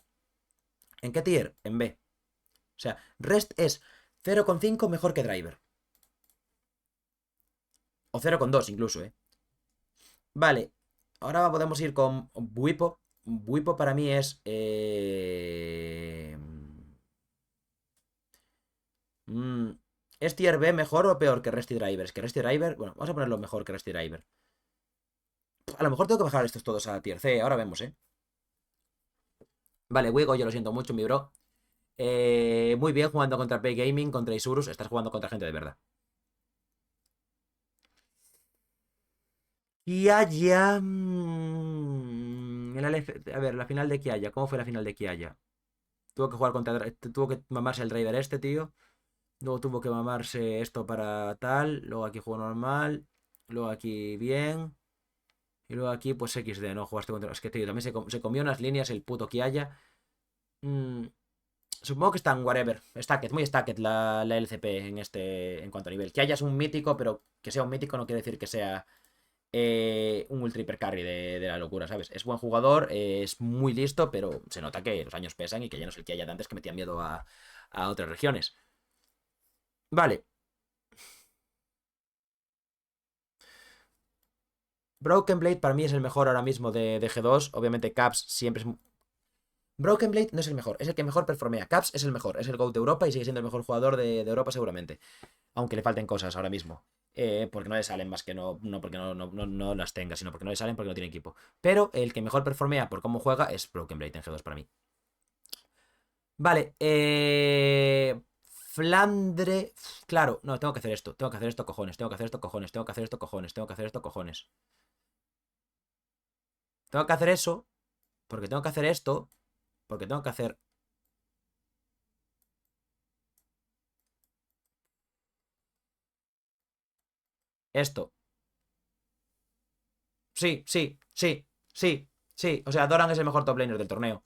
¿En qué tier? En B. O sea, Rest es 0,5 mejor que Driver. O 0,2 incluso, ¿eh? Vale. Ahora podemos ir con Bwipo. Bwipo para mí es... ¿Es tier B mejor o peor que Resty Driver? Es que Resty Driver... Bueno, vamos a ponerlo mejor que Resty Driver. A lo mejor tengo que bajar estos todos a tier C. Ahora vemos, ¿eh? Vale, Wigo, yo lo siento mucho, mi bro. Muy bien jugando contra Pay Gaming, contra Isurus. Estás jugando contra gente de verdad. Kiaya. A ver, la final de Kiaya. ¿Cómo fue la final de Kiaya? Tuvo que jugar contra. Tuvo que mamarse el driver este, tío. Luego tuvo que mamarse esto para tal. Luego aquí jugó normal. Luego aquí bien. Y luego aquí, pues XD, ¿no? Jugaste contra. Es que, tío, también se comió unas líneas el puto Kiaya. Mm, Supongo que están whatever. Stacked, muy stacked la LCP en cuanto a nivel. Kiaya es un mítico, pero que sea un mítico no quiere decir que sea un ultra hiper carry de la locura, ¿sabes? Es buen jugador, es muy listo, pero se nota que los años pesan y que ya no es el que haya de antes que metía miedo a otras regiones. Vale. Broken Blade para mí es el mejor ahora mismo de G2. Obviamente Caps siempre es... Broken Blade no es el mejor, es el que mejor performea. Caps es el mejor, es el GOAT de Europa y sigue siendo el mejor jugador de Europa seguramente. Aunque le falten cosas ahora mismo. Porque no le salen más que no porque no las tenga, sino porque no le salen porque no tiene equipo. Pero el que mejor performea por cómo juega es Broken Blade en G2 para mí. Vale, Flandre. Claro, no, tengo que hacer esto. Tengo que hacer esto, cojones. Tengo que hacer esto, cojones. Tengo que hacer esto, cojones. Tengo que hacer esto, cojones. Tengo que hacer eso. Porque tengo que hacer esto. Porque tengo que hacer esto. Sí, sí, sí, sí, sí. O sea, Doran es el mejor top laner del torneo.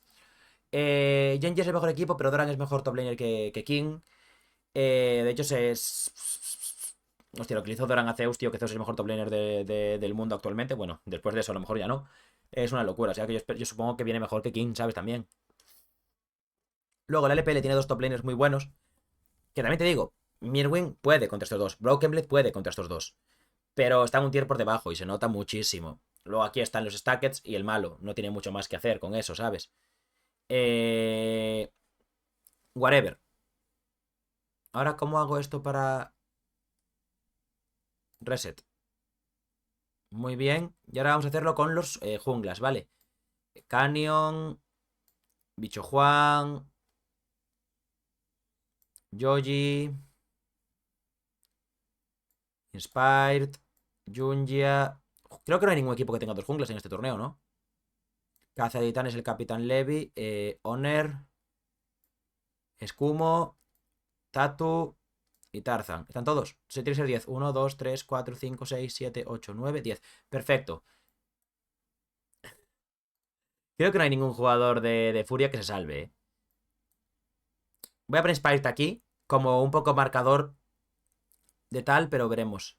Genji es el mejor equipo, pero Doran es mejor top laner que King. De hecho, Hostia, lo que hizo Doran a Zeus, tío, que Zeus es el mejor top laner del mundo actualmente. Bueno, después de eso a lo mejor ya no. Es una locura. O sea que yo supongo que viene mejor que King, ¿sabes? También. Luego el LPL tiene dos top laners muy buenos. Que también te digo, Mirwin puede contra estos dos. Broken Blade puede contra estos dos. Pero está un tier por debajo y se nota muchísimo. Luego aquí están los Stackets y el malo. No tiene mucho más que hacer con eso, ¿sabes? Eh... Whatever. Ahora, ¿cómo hago esto para reset? Muy bien. Y ahora vamos a hacerlo con los junglas, ¿vale? Canyon, Bicho Juan, Yoji, Inspired, Jungia, Creo que no hay ningún equipo que tenga dos junglas en este torneo, ¿no? Caza de Titanes, el Capitán Levi, Honor, Escumo, Tatu y Tarzan. ¿Están todos? Se tiene que ser 10. 1, 2, 3, 4, 5, 6, 7, 8, 9, 10. Perfecto. Creo que no hay ningún jugador de Furia que se salve, ¿eh? Voy a poner Spirit aquí, como un poco marcador de tal, pero veremos.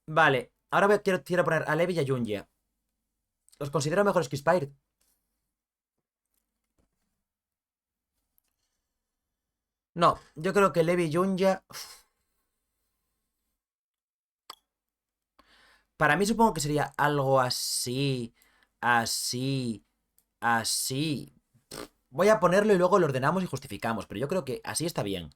Vale, ahora quiero poner a Levi y a Jungia. ¿Los considero mejores que Spirit? No, yo creo que Levi y Jungia... Para mí supongo que sería algo así, así, así. Voy a ponerlo y luego lo ordenamos y justificamos, pero yo creo que así está bien.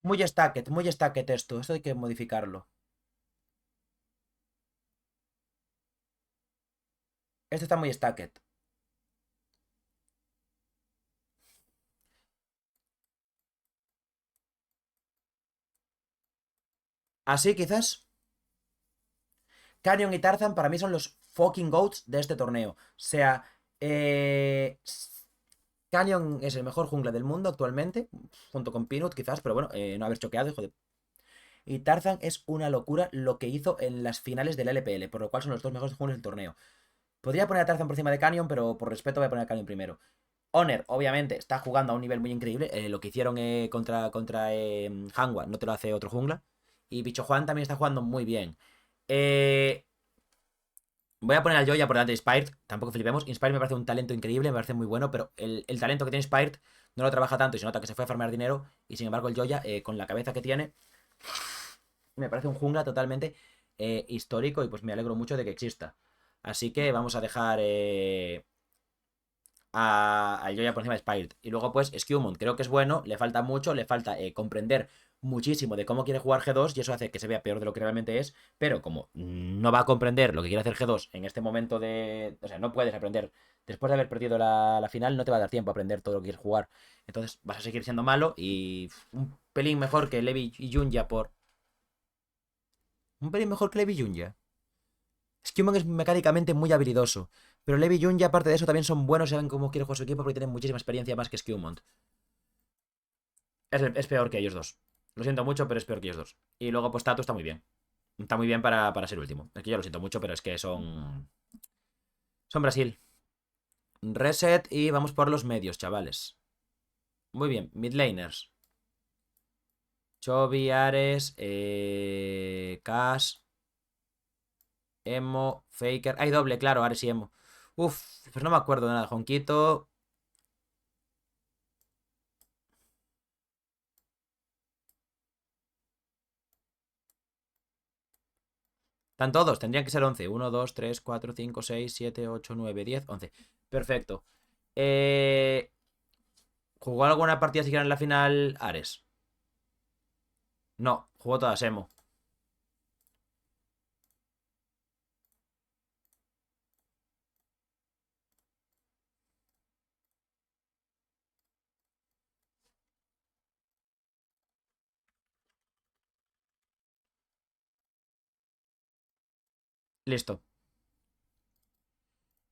Muy stacked esto hay que modificarlo. Esto está muy stacked. Así quizás. Canyon y Tarzan para mí son los fucking goats de este torneo. O sea, Canyon es el mejor jungla del mundo actualmente, junto con Peanut quizás, pero bueno, no haber choqueado, hijo de... Y Tarzan es una locura lo que hizo en las finales del LPL, por lo cual son los dos mejores junglas del torneo. Podría poner a Tarzan por encima de Canyon, pero por respeto voy a poner a Canyon primero. Honor, obviamente, está jugando a un nivel muy increíble. Lo que hicieron contra Hanwha no te lo hace otro jungla. Y Bicho Juan también está jugando muy bien. Eh, Voy a poner al Joya por delante de Inspired. Tampoco flipemos. Inspired me parece un talento increíble, me parece muy bueno, pero el talento que tiene Inspired no lo trabaja tanto y se nota que se fue a farmear dinero. Y sin embargo, el Joya, con la cabeza que tiene, me parece un jungla totalmente histórico y pues me alegro mucho de que exista. Así que vamos a dejar a Joya por encima de Spirit. Y luego, pues, Skewmont, creo que es bueno, le falta mucho, le falta comprender muchísimo de cómo quiere jugar G2 y eso hace que se vea peor de lo que realmente es. Pero como no va a comprender lo que quiere hacer G2 en este momento de. O sea, no puedes aprender. Después de haber perdido la final, no te va a dar tiempo a aprender todo lo que quieres jugar. Entonces vas a seguir siendo malo y un pelín mejor que Levi y Junya por. Un pelín mejor que Levi y Junya. Skewman es mecánicamente muy habilidoso. Pero Levi y Junya, aparte de eso, también son buenos y saben cómo quiere jugar su equipo porque tienen muchísima experiencia más que Skewmont. Es peor que ellos dos. Lo siento mucho, pero es peor que ellos dos. Y luego, pues Tatu está muy bien. Está muy bien para ser último. Es que yo lo siento mucho, pero es que son. Son Brasil. Reset y vamos por los medios, chavales. Muy bien. Midlaners. Chovy, Ares, Cash, Emo, Faker. Hay doble, claro, Ares y Emo. Uf, pues no me acuerdo de nada. Jonquito. Están todos, tendrían que ser 11. 1, 2, 3, 4, 5, 6, 7, 8, 9, 10, 11. Perfecto. ¿Jugó alguna partida siquiera en la final Ares? No, jugó todas Emo. Listo.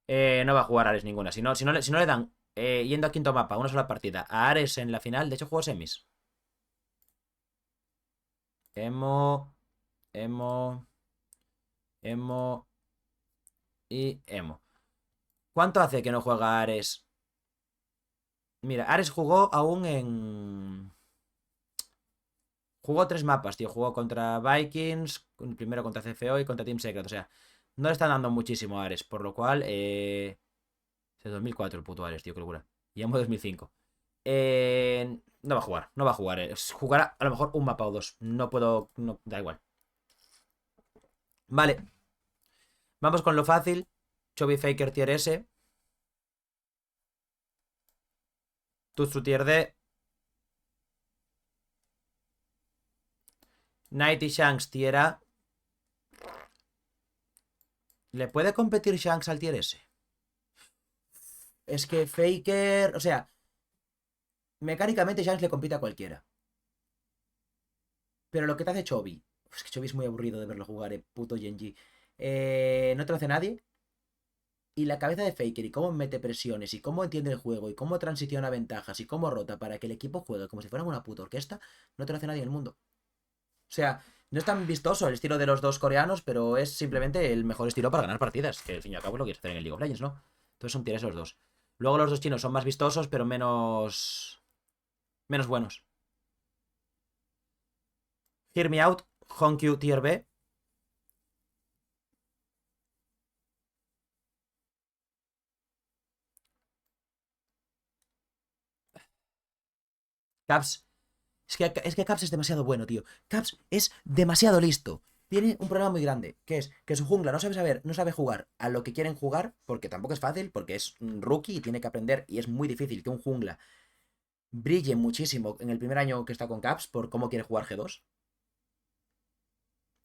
No va a jugar Ares ninguna. Si no le dan, yendo a quinto mapa, una sola partida, a Ares en la final, de hecho jugó semis. Emo, Emo, Emo y Emo. ¿Cuánto hace que no juega Ares? Mira, Ares jugó aún en... Jugó tres mapas, tío. Jugó contra Vikings, primero contra CFO y contra Team Secret. O sea, no le están dando muchísimo a Ares. Por lo cual, de 2004 el puto Ares, tío, qué locura. Y amo 2005. No va a jugar, no va a jugar. Jugará a lo mejor un mapa o dos. No puedo, no, da igual. Vale, vamos con lo fácil. Chovy Faker tier S. Tutsu tier D. Knight y Shanks tier A. ¿Le puede competir Shanks al tier S? Es que Faker... O sea, mecánicamente Shanks le compite a cualquiera. Pero lo que te hace Chovy... Es que Chovy es muy aburrido de verlo jugar, puto Genji. No te lo hace nadie. Y la cabeza de Faker y cómo mete presiones y cómo entiende el juego y cómo transiciona ventajas y cómo rota para que el equipo juegue como si fuera una puta orquesta, no te lo hace nadie en el mundo. O sea, no es tan vistoso el estilo de los dos coreanos, pero es simplemente el mejor estilo para ganar partidas, que al fin y al cabo es lo que quieres hacer en el League of Legends, ¿no? Entonces son tiers los dos. Luego los dos chinos son más vistosos, pero menos buenos. Hear Me Out, Honkyu tier B. Caps. Es que Caps es demasiado bueno, tío. Caps es demasiado listo. Tiene un problema muy grande, que es que su jungla no sabe jugar a lo que quieren jugar, porque tampoco es fácil, porque es un rookie y tiene que aprender, y es muy difícil que un jungla brille muchísimo en el primer año que está con Caps por cómo quiere jugar G2.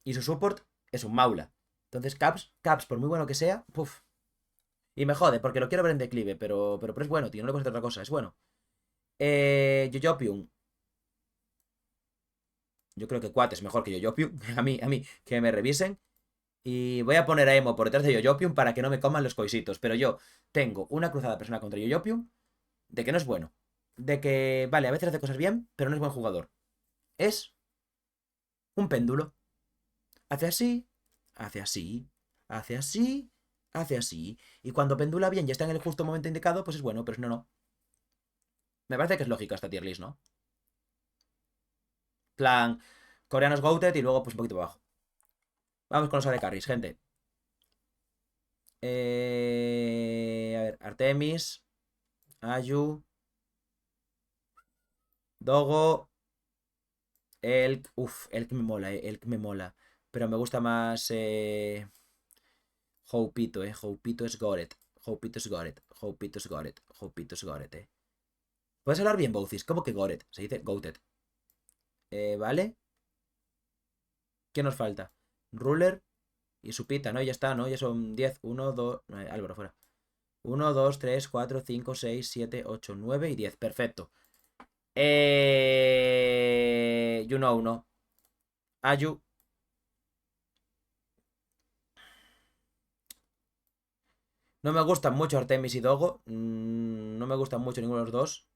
Y su support es un maula. Entonces Caps, por muy bueno que sea, puff. Y me jode, porque lo quiero ver en declive, pero es bueno, tío, no le puedo hacer otra cosa, es bueno. Yoyopium. Yo creo que Quat es mejor que Yoyopium. a mí, que me revisen. Y voy a poner a Emo por detrás de Yoyopium para que no me coman los coisitos. Pero yo tengo una cruzada personal contra Yoyopium de que no es bueno. De que, vale, a veces hace cosas bien, pero no es buen jugador. Es un péndulo. Hace así, hace así, hace así, hace así. Y cuando pendula bien y está en el justo momento indicado, pues es bueno, pero si no, no. Me parece que es lógica esta tier list, ¿no? Plan, coreanos goated y luego pues un poquito abajo. Vamos con los AD Carries, gente. A ver, Artemis, Ayu, Dogo, Elk. Uf, Elk me mola, Elk me mola. Pero me gusta más Houpito, Houpito es Goret. Houpito es Goret. Houpito es Goret. Houpito es Goret. ¿Puedes hablar bien, Boucis? ¿Cómo que Goret? Se dice Goated. ¿Vale? ¿Qué nos falta? Ruler y su pita, ¿no? Ya está, ¿no? Ya son 10. 1, 2... Álvaro, fuera. 1, 2, 3, 4, 5, 6, 7, 8, 9 y 10. Perfecto. You know, no. Ayu. No me gustan mucho Artemis y Dogo. No me gustan mucho ninguno de los dos.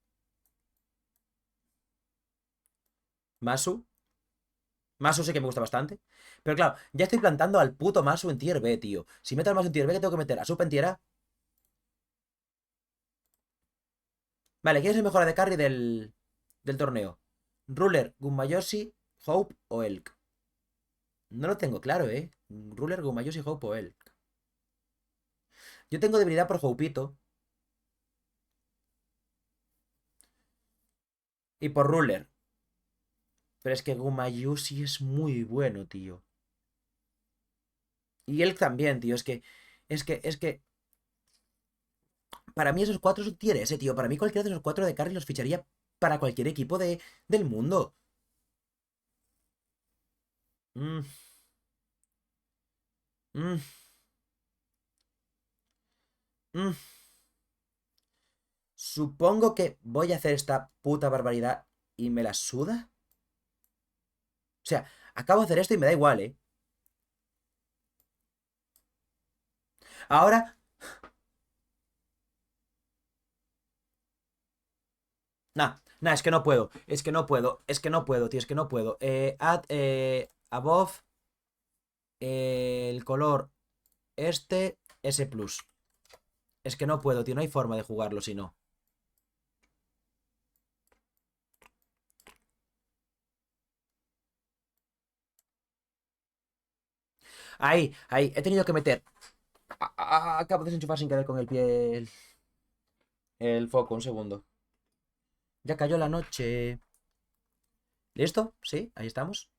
Masu. Masu sí que me gusta bastante. Pero claro, ya estoy plantando al puto Masu en tier B, tío. Si meto al Masu en tier B, ¿qué tengo que meter? ¿A Sup en tier A? Vale, ¿quién es el mejor de carry del torneo? Ruler, Gumayoshi, Hope o Elk. No lo tengo claro, ¿eh? Ruler, Gumayoshi, Hope o Elk. Yo tengo debilidad por Hopeito y por Ruler. Pero es que Gumayusi es muy bueno, tío. Y Elk también, tío. Es que. Para mí esos cuatro son tier S, tío. Para mí cualquiera de esos cuatro de carry los ficharía para cualquier equipo del mundo. Mm, mm, mm. Supongo que voy a hacer esta puta barbaridad y me la suda. O sea, acabo de hacer esto y me da igual, ¿eh? Ahora. Nah, nah, es que no puedo. Es que no puedo. Es que no puedo, tío. Es que no puedo. Add above el color S plus. Es que no puedo, tío. No hay forma de jugarlo si no. Ahí, ahí. He tenido que meter. Acabo de desenchufar sin querer con el pie el foco. Un segundo. Ya cayó la noche. ¿Listo? Sí, ahí estamos.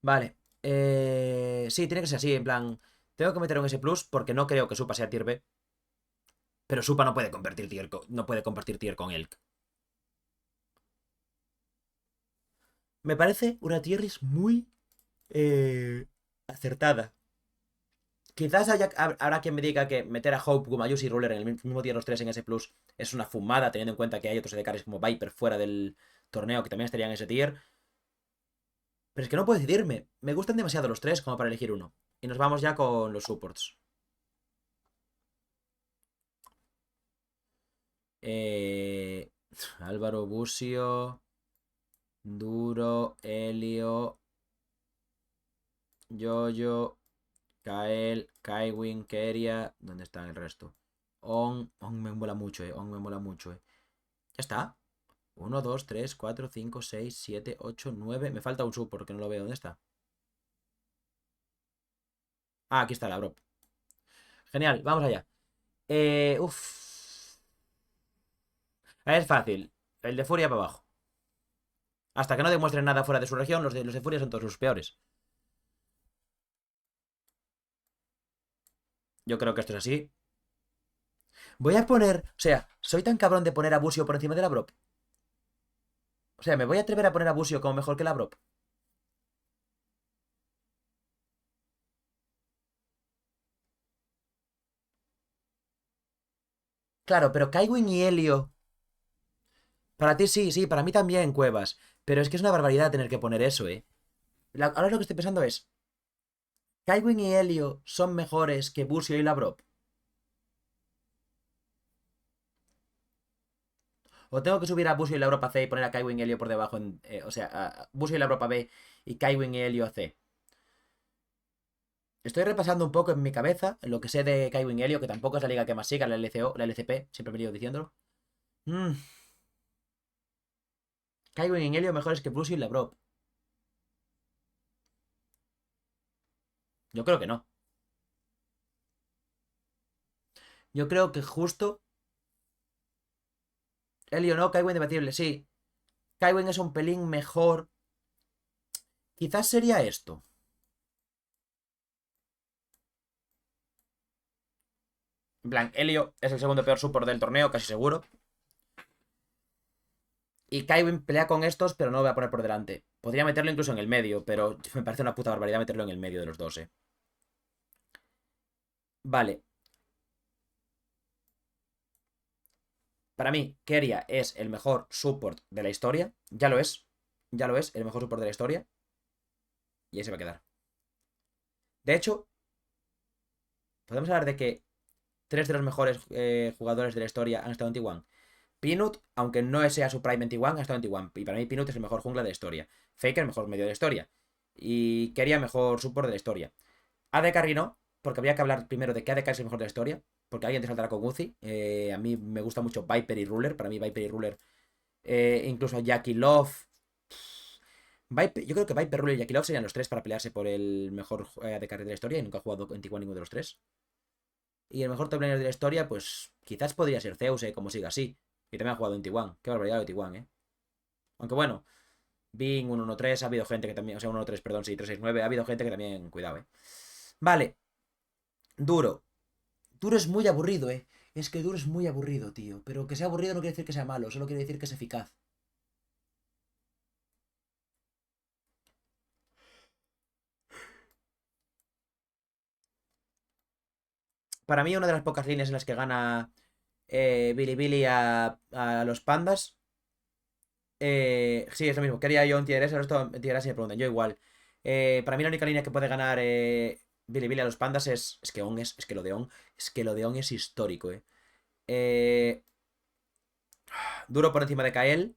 Vale. Sí, tiene que ser así. En plan, tengo que meter un S plus porque no creo que Supa sea tier B. Pero Supa no puede compartir tier con Elk. Me parece una tier list muy acertada. Quizás habrá quien me diga que meter a Hope, Gumayusi y Ruler en el mismo tier los tres en ese plus es una fumada, teniendo en cuenta que hay otros EDCs como Viper fuera del torneo que también estarían en ese tier. Pero es que no puedo decidirme. Me gustan demasiado los tres como para elegir uno. Y nos vamos ya con los supports. Eh, Álvaro Busio, Duro, Helio, Yoyo, Kael, Kaiwin, Keria. ¿Dónde están el resto? On me mola mucho, On me mola mucho, Ya está. 1, 2, 3, 4, 5, 6, 7, 8, 9. Me falta un support que no lo veo. ¿Dónde está? Ah, aquí está la bro. Genial, vamos allá. Uff. Es fácil. El de Furia para abajo. Hasta que no demuestren nada fuera de su región, los de Furia son todos los peores. Yo creo que esto es así. Voy a poner. O sea, soy tan cabrón de poner a Busio por encima de la Brop. O sea, me voy a atrever a poner a Busio como mejor que la Brop. Claro, pero Kaiwin y Helio. Para ti sí, sí, para mí también, Cuevas. Pero es que es una barbaridad tener que poner eso, Ahora lo que estoy pensando es. ¿Kaiwin y Helio son mejores que Busio y la Brop? O tengo que subir a Busio y la Europa C y poner a Kaiwin y Helio por debajo. O sea, a Busio y la Europa B y Kaiwin y Helio C. Estoy repasando un poco en mi cabeza lo que sé de Kaiwin y Helio, que tampoco es la liga que más siga, la LCO, la LCP, siempre he venido diciéndolo. Mm, Kaiwin y Helio mejores que Busio y la Brop. Yo creo que no. Yo creo que justo. Helio no, Kaiwin debatible, sí. Kaiwin es un pelín mejor. Quizás sería esto. En plan, Helio es el segundo peor support del torneo, casi seguro. Y Kaiwin pelea con estos, pero no lo voy a poner por delante. Podría meterlo incluso en el medio, pero me parece una puta barbaridad meterlo en el medio de los dos, Vale. Para mí, Keria es el mejor support de la historia. Ya lo es. Ya lo es, el mejor support de la historia. Y ahí se va a quedar. De hecho, podemos hablar de que tres de los mejores jugadores de la historia han estado en T1. Peanut, aunque no sea su prime en T1, ha estado en T1. Y para mí Peanut es el mejor jungla de la historia. Faker, el mejor medio de la historia. Y Keria, mejor support de la historia. AD Carry no, porque habría que hablar primero de que AD Carry es el mejor de la historia. Porque alguien te saltará con Uzi. A mí me gusta mucho Viper y Ruler. Para mí Viper y Ruler. Incluso Jackie Love. Yo creo que Viper, Ruler y Jackie Love serían los tres para pelearse por el mejor AD Carry de la historia. Y nunca he jugado en T1 ninguno de los tres. Y el mejor top laner de la historia, pues quizás podría ser Zeus, como siga así. Y también ha jugado en T1. Qué barbaridad de T1, Aunque bueno, Bing 1-1-3, ha habido gente que también, o sea, 1-1-3, perdón, sí, 3-6-9, ha habido gente que también, cuidado, Vale, Duro. Duro es muy aburrido, Es que Duro es muy aburrido, tío. Pero que sea aburrido no quiere decir que sea malo, solo quiere decir que es eficaz. Para mí, una de las pocas líneas en las que gana Billy a los pandas. Sí, es lo mismo. Quería yo un tier S, el resto en tier S me preguntan. Yo igual. Para mí la única línea que puede ganar Billy a los pandas es que On es que lo de On. Es que lo de On es histórico, Eh, Duro por encima de Kael.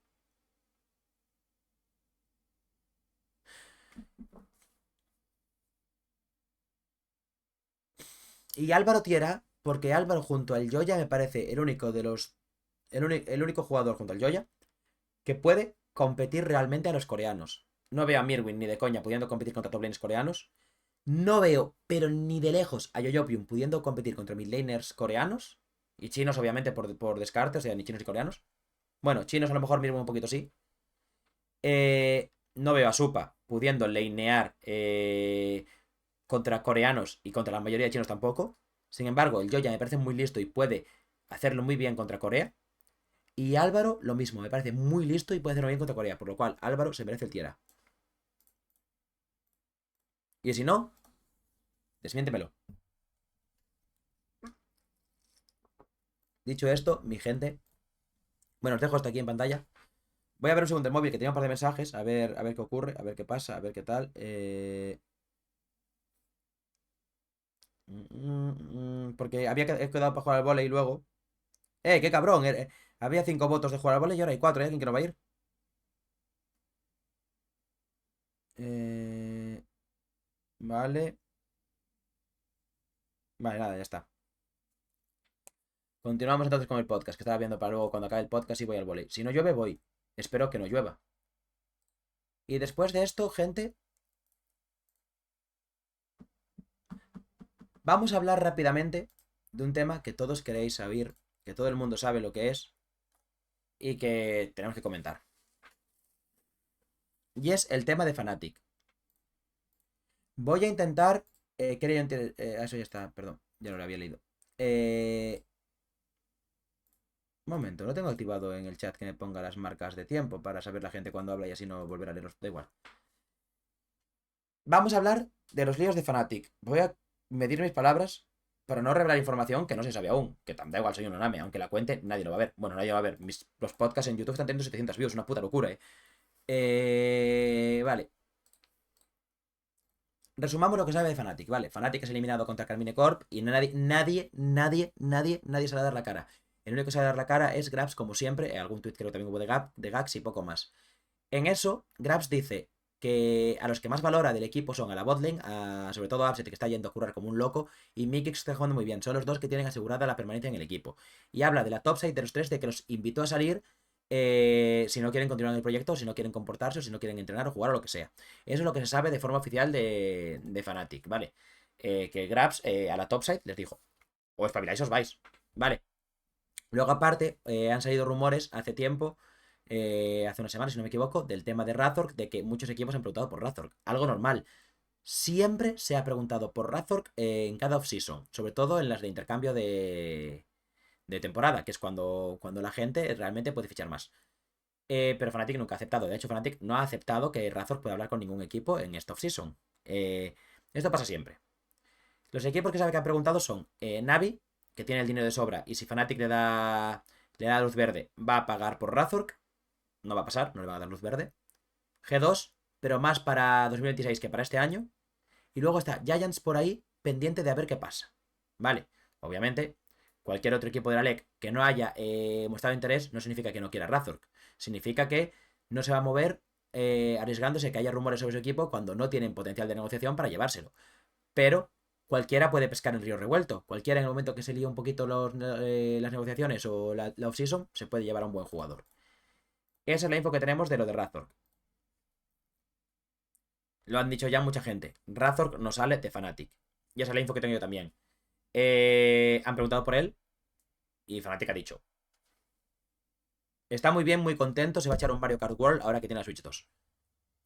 Y Álvaro Tiera, porque Álvaro junto al Joya me parece el único de los. El único jugador junto al Joya que puede competir realmente a los coreanos. No veo a Mirwin ni de coña pudiendo competir contra top laners coreanos. No veo, pero ni de lejos, a Yoyopium pudiendo competir contra midlaners coreanos. Y chinos, obviamente, por descarte, o sea, ni chinos ni coreanos. Bueno, chinos a lo mejor Mirwin un poquito sí. No veo a Supa pudiendo lanear contra coreanos y contra la mayoría de chinos tampoco. Sin embargo, el Joya me parece muy listo y puede hacerlo muy bien contra Corea. Y Álvaro, lo mismo, me parece muy listo y puede hacerlo bien contra Corea. Por lo cual, Álvaro se merece el tiera. Y si no, desmiéntemelo. Dicho esto, mi gente. Bueno, os dejo hasta aquí en pantalla. Voy a ver un segundo el móvil que tenía un par de mensajes. A ver qué ocurre, a ver qué pasa, a ver qué tal. Porque he quedado para jugar al vóley luego. ¡Qué cabrón! Había 5 votos de jugar al vóley y ahora hay 4. ¿Hay alguien que no va a ir? Vale. Vale, nada, ya está. Continuamos entonces con el podcast, que estaba viendo para luego cuando acabe el podcast y voy al vóley. Si no llueve, voy. Espero que no llueva. Y después de esto, gente, vamos a hablar rápidamente de un tema que todos queréis saber, que todo el mundo sabe lo que es y que tenemos que comentar. Y es el tema de Fnatic. Voy a intentar... eso ya está, perdón, ya no lo había leído. Un momento, no tengo activado en el chat que me ponga las marcas de tiempo para saber la gente cuando habla y así no volver a leerlos. Da igual. Vamos a hablar de los líos de Fnatic. Voy a medir mis palabras para no revelar información que no se sabe aún. Que tan da igual, soy un oname. Aunque la cuente, nadie lo va a ver. Bueno, nadie lo va a ver. Los podcasts en YouTube están teniendo 700 views. Una puta locura, Vale. Resumamos lo que sabe de Fnatic, ¿vale? Fnatic es eliminado contra Carmine Corp y nadie sale a dar la cara. El único que sale a dar la cara es Grabs, como siempre. Algún tweet creo que también hubo de Gax y poco más. En eso, Grabs dice que a los que más valora del equipo son a la botlane, sobre todo a Upset, que está yendo a curar como un loco, y Mickey, que está jugando muy bien. Son los dos que tienen asegurada la permanencia en el equipo. Y habla de la topside de los tres, de que los invitó a salir si no quieren continuar en el proyecto, si no quieren comportarse, o si no quieren entrenar o jugar o lo que sea. Eso es lo que se sabe de forma oficial de Fnatic, ¿vale? Que Grabs a la topside les dijo, o espabiláis o os vais, ¿vale? Luego aparte, han salido rumores hace tiempo, hace una semana si no me equivoco, del tema de Razork, de que muchos equipos han preguntado por Razork. Algo normal. Siempre se ha preguntado por Razork en cada offseason, sobre todo en las de intercambio de temporada, que es cuando la gente realmente puede fichar más. Pero Fnatic nunca ha aceptado. De hecho, Fnatic no ha aceptado que Razork pueda hablar con ningún equipo en esta offseason. Esto pasa siempre. Los equipos que sabe que han preguntado son Navi, que tiene el dinero de sobra, y si Fnatic le da luz verde, va a pagar por Razork. No va a pasar, no le va a dar luz verde. G2, pero más para 2026 que para este año. Y luego está Giants por ahí, pendiente de a ver qué pasa. Vale, obviamente, cualquier otro equipo de la LEC que no haya mostrado interés no significa que no quiera Razork. Significa que no se va a mover arriesgándose que haya rumores sobre su equipo cuando no tienen potencial de negociación para llevárselo. Pero cualquiera puede pescar en río revuelto. Cualquiera en el momento que se líe un poquito las negociaciones o la off-season se puede llevar a un buen jugador. Esa es la info que tenemos de lo de Razork. Lo han dicho ya mucha gente. Razork no sale de Fnatic. Y esa es la info que tengo yo también. Han preguntado por él y Fnatic ha dicho: está muy bien, muy contento, se va a echar un Mario Kart World ahora que tiene la Switch 2.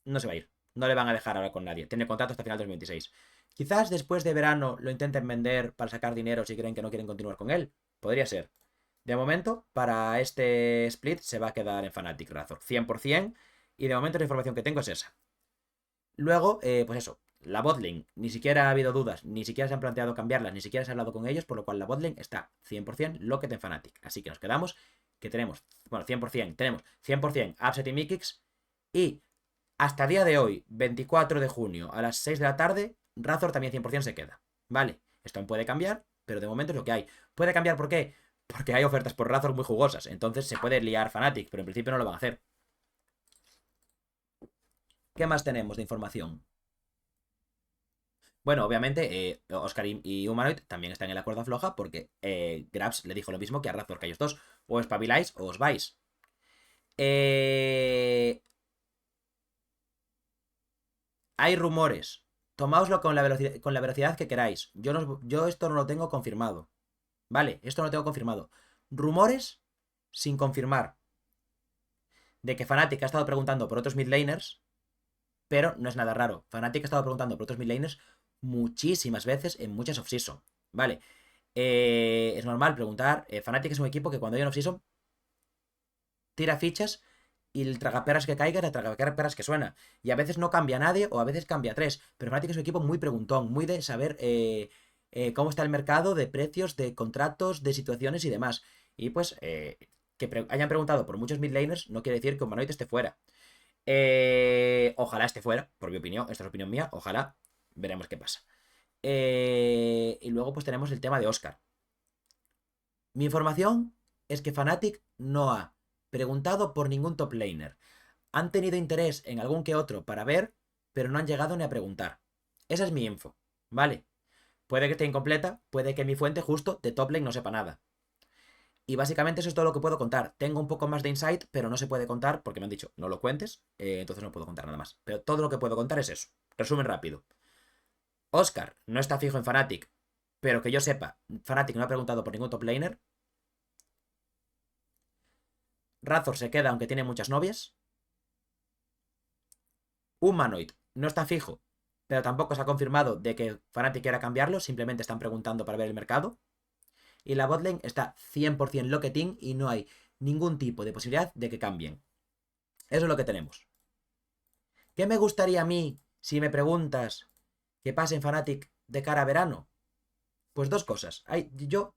No se va a ir. No le van a dejar hablar con nadie. Tiene contrato hasta final de 2026. Quizás después de verano lo intenten vender para sacar dinero si creen que no quieren continuar con él. Podría ser. De momento, para este split se va a quedar en Fnatic Razor. 100%. Y de momento la información que tengo es esa. Luego, pues eso. La botlane, ni siquiera ha habido dudas, ni siquiera se han planteado cambiarlas, ni siquiera se ha hablado con ellos, por lo cual la botlane está 100% Locket en Fnatic. Así que nos quedamos que tenemos, bueno, 100%, tenemos 100% Upset y Mikix. Y hasta día de hoy, 24 de junio, a las 6 de la tarde, Razor también 100% se queda. Vale, esto puede cambiar, pero de momento es lo que hay. ¿Puede cambiar por qué? Porque hay ofertas por Razor muy jugosas, entonces se puede liar Fnatic, pero en principio no lo van a hacer. ¿Qué más tenemos de información? Bueno, obviamente, Oscar y Humanoid también están en el acuerdo floja porque Grabs le dijo lo mismo que a Razor, que ellos dos. O espabiláis o os vais. Hay rumores. Tomáoslo con la velocidad que queráis. Yo esto no lo tengo confirmado. Vale, esto no lo tengo confirmado. Rumores sin confirmar. De que Fnatic ha estado preguntando por otros midlaners. Pero no es nada raro. Fnatic ha estado preguntando por otros midlaners muchísimas veces en muchas offseason. Vale. Es normal preguntar. Fnatic es un equipo que cuando hay un offseason tira fichas Y el tragaperras que caiga, el tragaperras que suena. Y a veces no cambia nadie o a veces cambia tres. Pero Fnatic es un equipo muy preguntón, muy de saber cómo está el mercado, de precios, de contratos, de situaciones y demás. Y pues que hayan preguntado por muchos mid laners no quiere decir que Humanoid esté fuera. Ojalá esté fuera, por mi opinión. Esta es opinión mía. Ojalá. Veremos qué pasa. Y luego pues tenemos el tema de Oscar. Mi información es que Fnatic no ha preguntado por ningún top laner. Han tenido interés en algún que otro para ver, pero no han llegado ni a preguntar. Esa es mi info, ¿vale? Puede que esté incompleta, puede que mi fuente justo de top lane no sepa nada. Y básicamente eso es todo lo que puedo contar. Tengo un poco más de insight, pero no se puede contar porque me han dicho no lo cuentes, entonces no puedo contar nada más. Pero todo lo que puedo contar es eso. Resumen rápido. Oscar no está fijo en Fnatic, pero que yo sepa, Fnatic no ha preguntado por ningún top laner. Razor se queda aunque tiene muchas novias. Humanoid no está fijo, pero tampoco se ha confirmado de que Fnatic quiera cambiarlo, simplemente están preguntando para ver el mercado. Y la botlane está 100% loquetín y no hay ningún tipo de posibilidad de que cambien. Eso es lo que tenemos. ¿Qué me gustaría a mí, si me preguntas, que pase en Fnatic de cara a verano? Pues dos cosas. Yo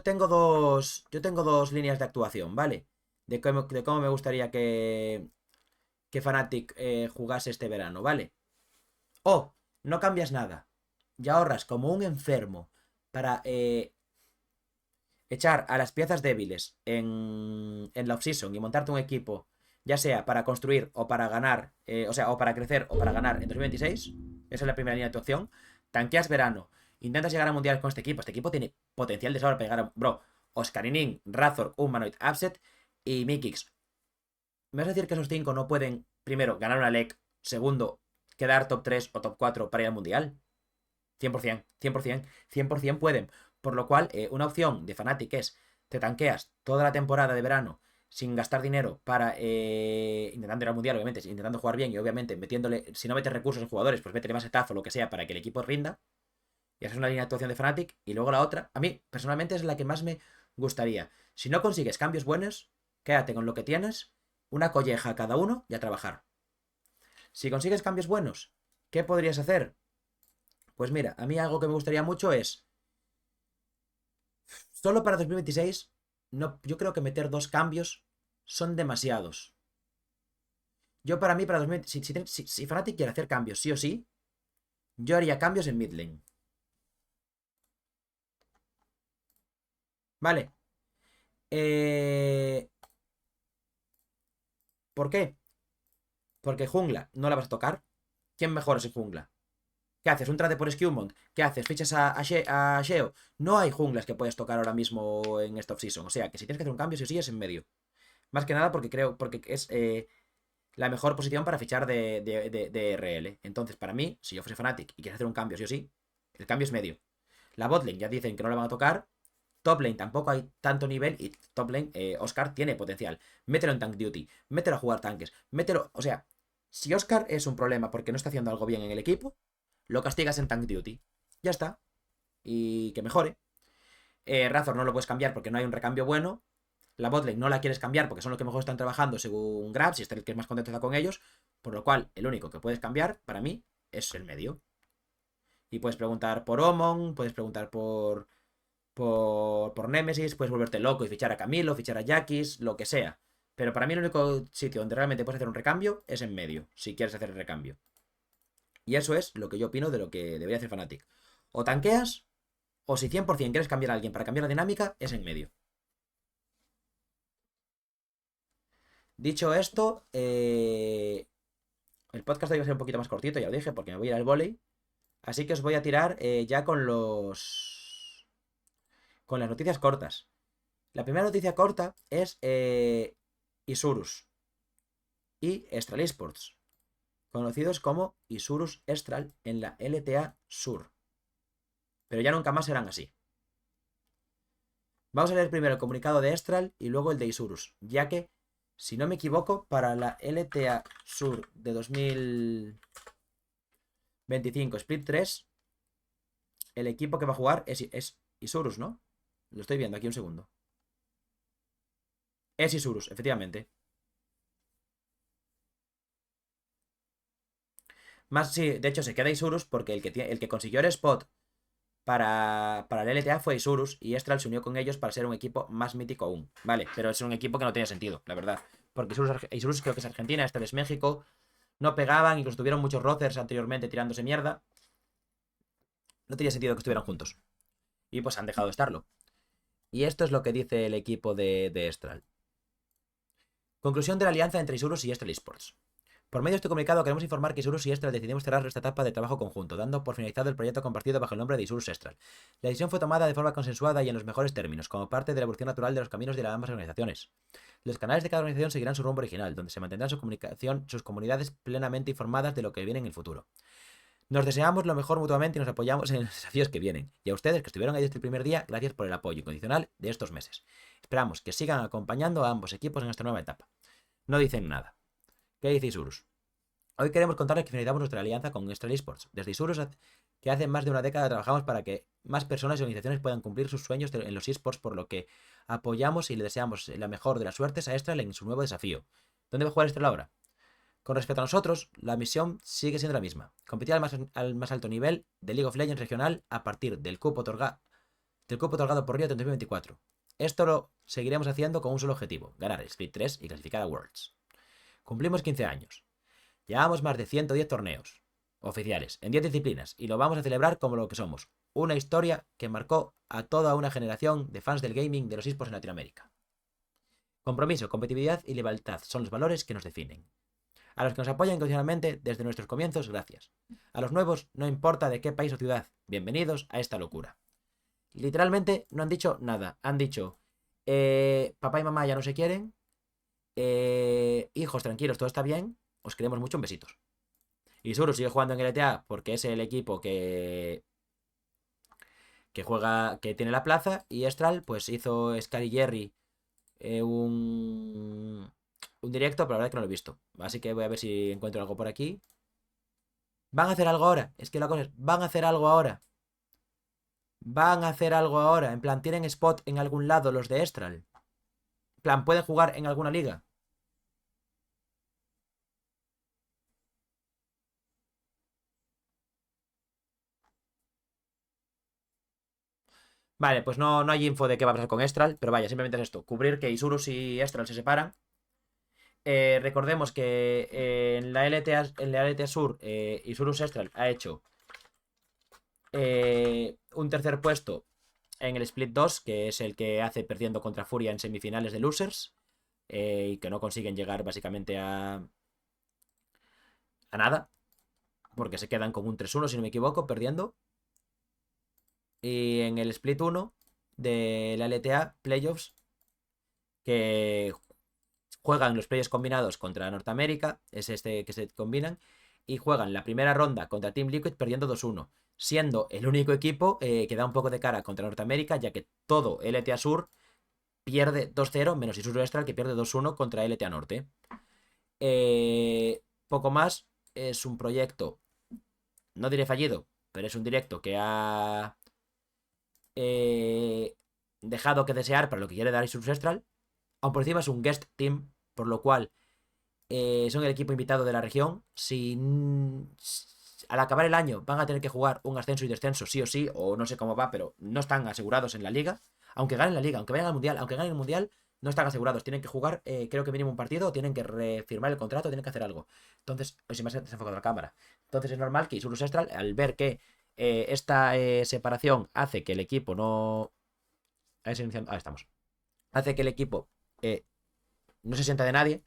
tengo dos líneas de actuación, ¿vale? De cómo me gustaría que Fnatic jugase este verano, ¿vale? O no cambias nada y ahorras como un enfermo para echar a las piezas débiles en la offseason y montarte un equipo, ya sea para construir o para ganar, o sea, o para crecer o para ganar en 2026. Esa es la primera línea de actuación. Tanqueas verano, intentas llegar a mundial con este equipo. Este equipo tiene potencial de sobra para llegar a. Bro, Oscarinin, Razor, Humanoid, Upset y Mikix. ¿Me vas a decir que esos cinco no pueden, primero, ganar una LEC, segundo, quedar top 3 o top 4 para ir al mundial? 100%, 100%, 100% pueden. Por lo cual, una opción de Fnatic es, te tanqueas toda la temporada de verano sin gastar dinero para intentando ir al mundial, obviamente, intentando jugar bien y obviamente metiéndole, si no metes recursos en jugadores, pues métele más staff o lo que sea para que el equipo rinda. Y esa es una línea de actuación de Fnatic. Y luego la otra, a mí personalmente es la que más me gustaría. Si no consigues cambios buenos, quédate con lo que tienes, una colleja a cada uno y a trabajar. Si consigues cambios buenos, ¿qué podrías hacer? Pues mira, a mí algo que me gustaría mucho es, solo para 2026, no, yo creo que meter dos cambios son demasiados. Yo para mí, para 2026, si Fnatic quiere hacer cambios sí o sí, yo haría cambios en mid lane. Vale. Eh, ¿Por qué? Porque jungla no la vas a tocar. ¿Quién mejora si jungla? ¿Qué haces? ¿Un trade por Skewmont? ¿Qué haces? ¿Fichas a Sheo? No hay junglas que puedes tocar ahora mismo en esta offseason. O sea, que si tienes que hacer un cambio, sí o sí es en medio. Más que nada porque es la mejor posición para fichar de RL. Entonces, para mí, si yo fuese Fnatic y quieres hacer un cambio, sí o sí, el cambio es medio. La botlane ya dicen que no la van a tocar. Top lane tampoco hay tanto nivel. Y top lane, Oscar tiene potencial. Mételo en Tank Duty. Mételo a jugar tanques. Mételo. O sea, si Oscar es un problema porque no está haciendo algo bien en el equipo, lo castigas en Tank Duty. Ya está. Y que mejore. Razor no lo puedes cambiar porque no hay un recambio bueno. La botlane no la quieres cambiar porque son los que mejor están trabajando según Grabs y está el que más contento está con ellos. Por lo cual, el único que puedes cambiar, para mí, es el medio. Y puedes preguntar por Omon, puedes preguntar por Nemesis, puedes volverte loco y fichar a Camilo, fichar a Jackis, lo que sea. Pero para mí el único sitio donde realmente puedes hacer un recambio es en medio, si quieres hacer el recambio. Y eso es lo que yo opino de lo que debería hacer Fnatic. O tanqueas, o si 100% quieres cambiar a alguien para cambiar la dinámica, es en medio. Dicho esto, el podcast de hoy va a ser un poquito más cortito, ya lo dije, porque me voy a ir al vóley. Así que os voy a tirar ya con las noticias cortas. La primera noticia corta es Isurus y Estral Esports, conocidos como Isurus Estral en la LTA Sur. Pero ya nunca más serán así. Vamos a leer primero el comunicado de Estral y luego el de Isurus, ya que, si no me equivoco, para la LTA Sur de 2025 Split 3, el equipo que va a jugar es Isurus, ¿no? Lo estoy viendo aquí un segundo. Es Isurus, efectivamente. Más, sí, de hecho se queda Isurus porque el que consiguió el spot para el LTA fue Isurus y Estral se unió con ellos para ser un equipo más mítico aún. Vale, pero es un equipo que no tiene sentido, la verdad. Porque Isurus creo que es Argentina, Estral es México. No pegaban, incluso tuvieron muchos rocers anteriormente tirándose mierda. No tenía sentido que estuvieran juntos. Y pues han dejado de estarlo. Y esto es lo que dice el equipo de Estral. Conclusión de la alianza entre Isurus y Estral Esports. Por medio de este comunicado queremos informar que Isurus y Estral decidimos cerrar esta etapa de trabajo conjunto, dando por finalizado el proyecto compartido bajo el nombre de Isurus Estral. La decisión fue tomada de forma consensuada y en los mejores términos, como parte de la evolución natural de los caminos de las ambas organizaciones. Los canales de cada organización seguirán su rumbo original, donde se mantendrán sus comunidades plenamente informadas de lo que viene en el futuro. Nos deseamos lo mejor mutuamente y nos apoyamos en los desafíos que vienen. Y a ustedes que estuvieron ahí desde el primer día, gracias por el apoyo incondicional de estos meses. Esperamos que sigan acompañando a ambos equipos en esta nueva etapa. No dicen nada. ¿Qué dice Isurus? Hoy queremos contarles que finalizamos nuestra alianza con Estral Esports. Desde Isurus, que hace más de una década trabajamos para que más personas y organizaciones puedan cumplir sus sueños en los esports, por lo que apoyamos y le deseamos la mejor de las suertes a Estral en su nuevo desafío. ¿Dónde va a jugar Estral ahora? Con respecto a nosotros, la misión sigue siendo la misma. Competir al más alto nivel de League of Legends regional a partir del cupo otorgado por Riot en 2024. Esto lo seguiremos haciendo con un solo objetivo, ganar el Split 3 y clasificar a Worlds. Cumplimos 15 años. Llevamos más de 110 torneos oficiales en 10 disciplinas y lo vamos a celebrar como lo que somos. Una historia que marcó a toda una generación de fans del gaming de los esports en Latinoamérica. Compromiso, competitividad y lealtad son los valores que nos definen. A los que nos apoyan incondicionalmente desde nuestros comienzos, gracias. A los nuevos, no importa de qué país o ciudad, bienvenidos a esta locura. Literalmente no han dicho nada. Han dicho, papá y mamá ya no se quieren, hijos tranquilos, todo está bien, os queremos mucho, en besitos. Y Suru sigue jugando en LTA porque es el equipo que juega, que tiene la plaza. Y Estral, pues hizo Scary Jerry un directo, pero la verdad es que no lo he visto. Así que voy a ver si encuentro algo por aquí. Van a hacer algo ahora. Es que la cosa es, van a hacer algo ahora. Van a hacer algo ahora. En plan, ¿tienen spot en algún lado los de Estral? En plan, ¿pueden jugar en alguna liga? Vale, pues no hay info de qué va a pasar con Estral, pero vaya, simplemente es esto. Cubrir que Isurus y Estral se separan. Recordemos que en la LTA Sur, Isurus Estral ha hecho un tercer puesto en el Split 2, que es el que hace perdiendo contra Furia en semifinales de Losers, y que no consiguen llegar básicamente a nada, porque se quedan con un 3-1, si no me equivoco, perdiendo. Y en el Split 1 de la LTA Playoffs, que juegan los playoffs combinados contra Norteamérica, es este que se combinan, y juegan la primera ronda contra Team Liquid perdiendo 2-1, siendo el único equipo que da un poco de cara contra Norteamérica, ya que todo LTA Sur pierde 2-0, menos Isurus Estral, que pierde 2-1 contra LTA Norte. Poco más, es un proyecto, no diré fallido, pero es un directo que ha dejado que desear para lo que quiere dar Isurus Estral. Aún por encima es un guest team, por lo cual son el equipo invitado de la región. Si al acabar el año van a tener que jugar un ascenso y descenso, sí o sí, o no sé cómo va, pero no están asegurados en la liga. Aunque ganen la liga, aunque vayan al mundial, aunque ganen el mundial, no están asegurados. Tienen que jugar, creo que mínimo un partido, tienen que refirmar el contrato, tienen que hacer algo. Entonces, hoy se me ha desenfocado la cámara. Entonces es normal que Isurus Estral, al ver que esta separación hace que el equipo no. Ahí estamos. Hace que el equipo no se sienta de nadie,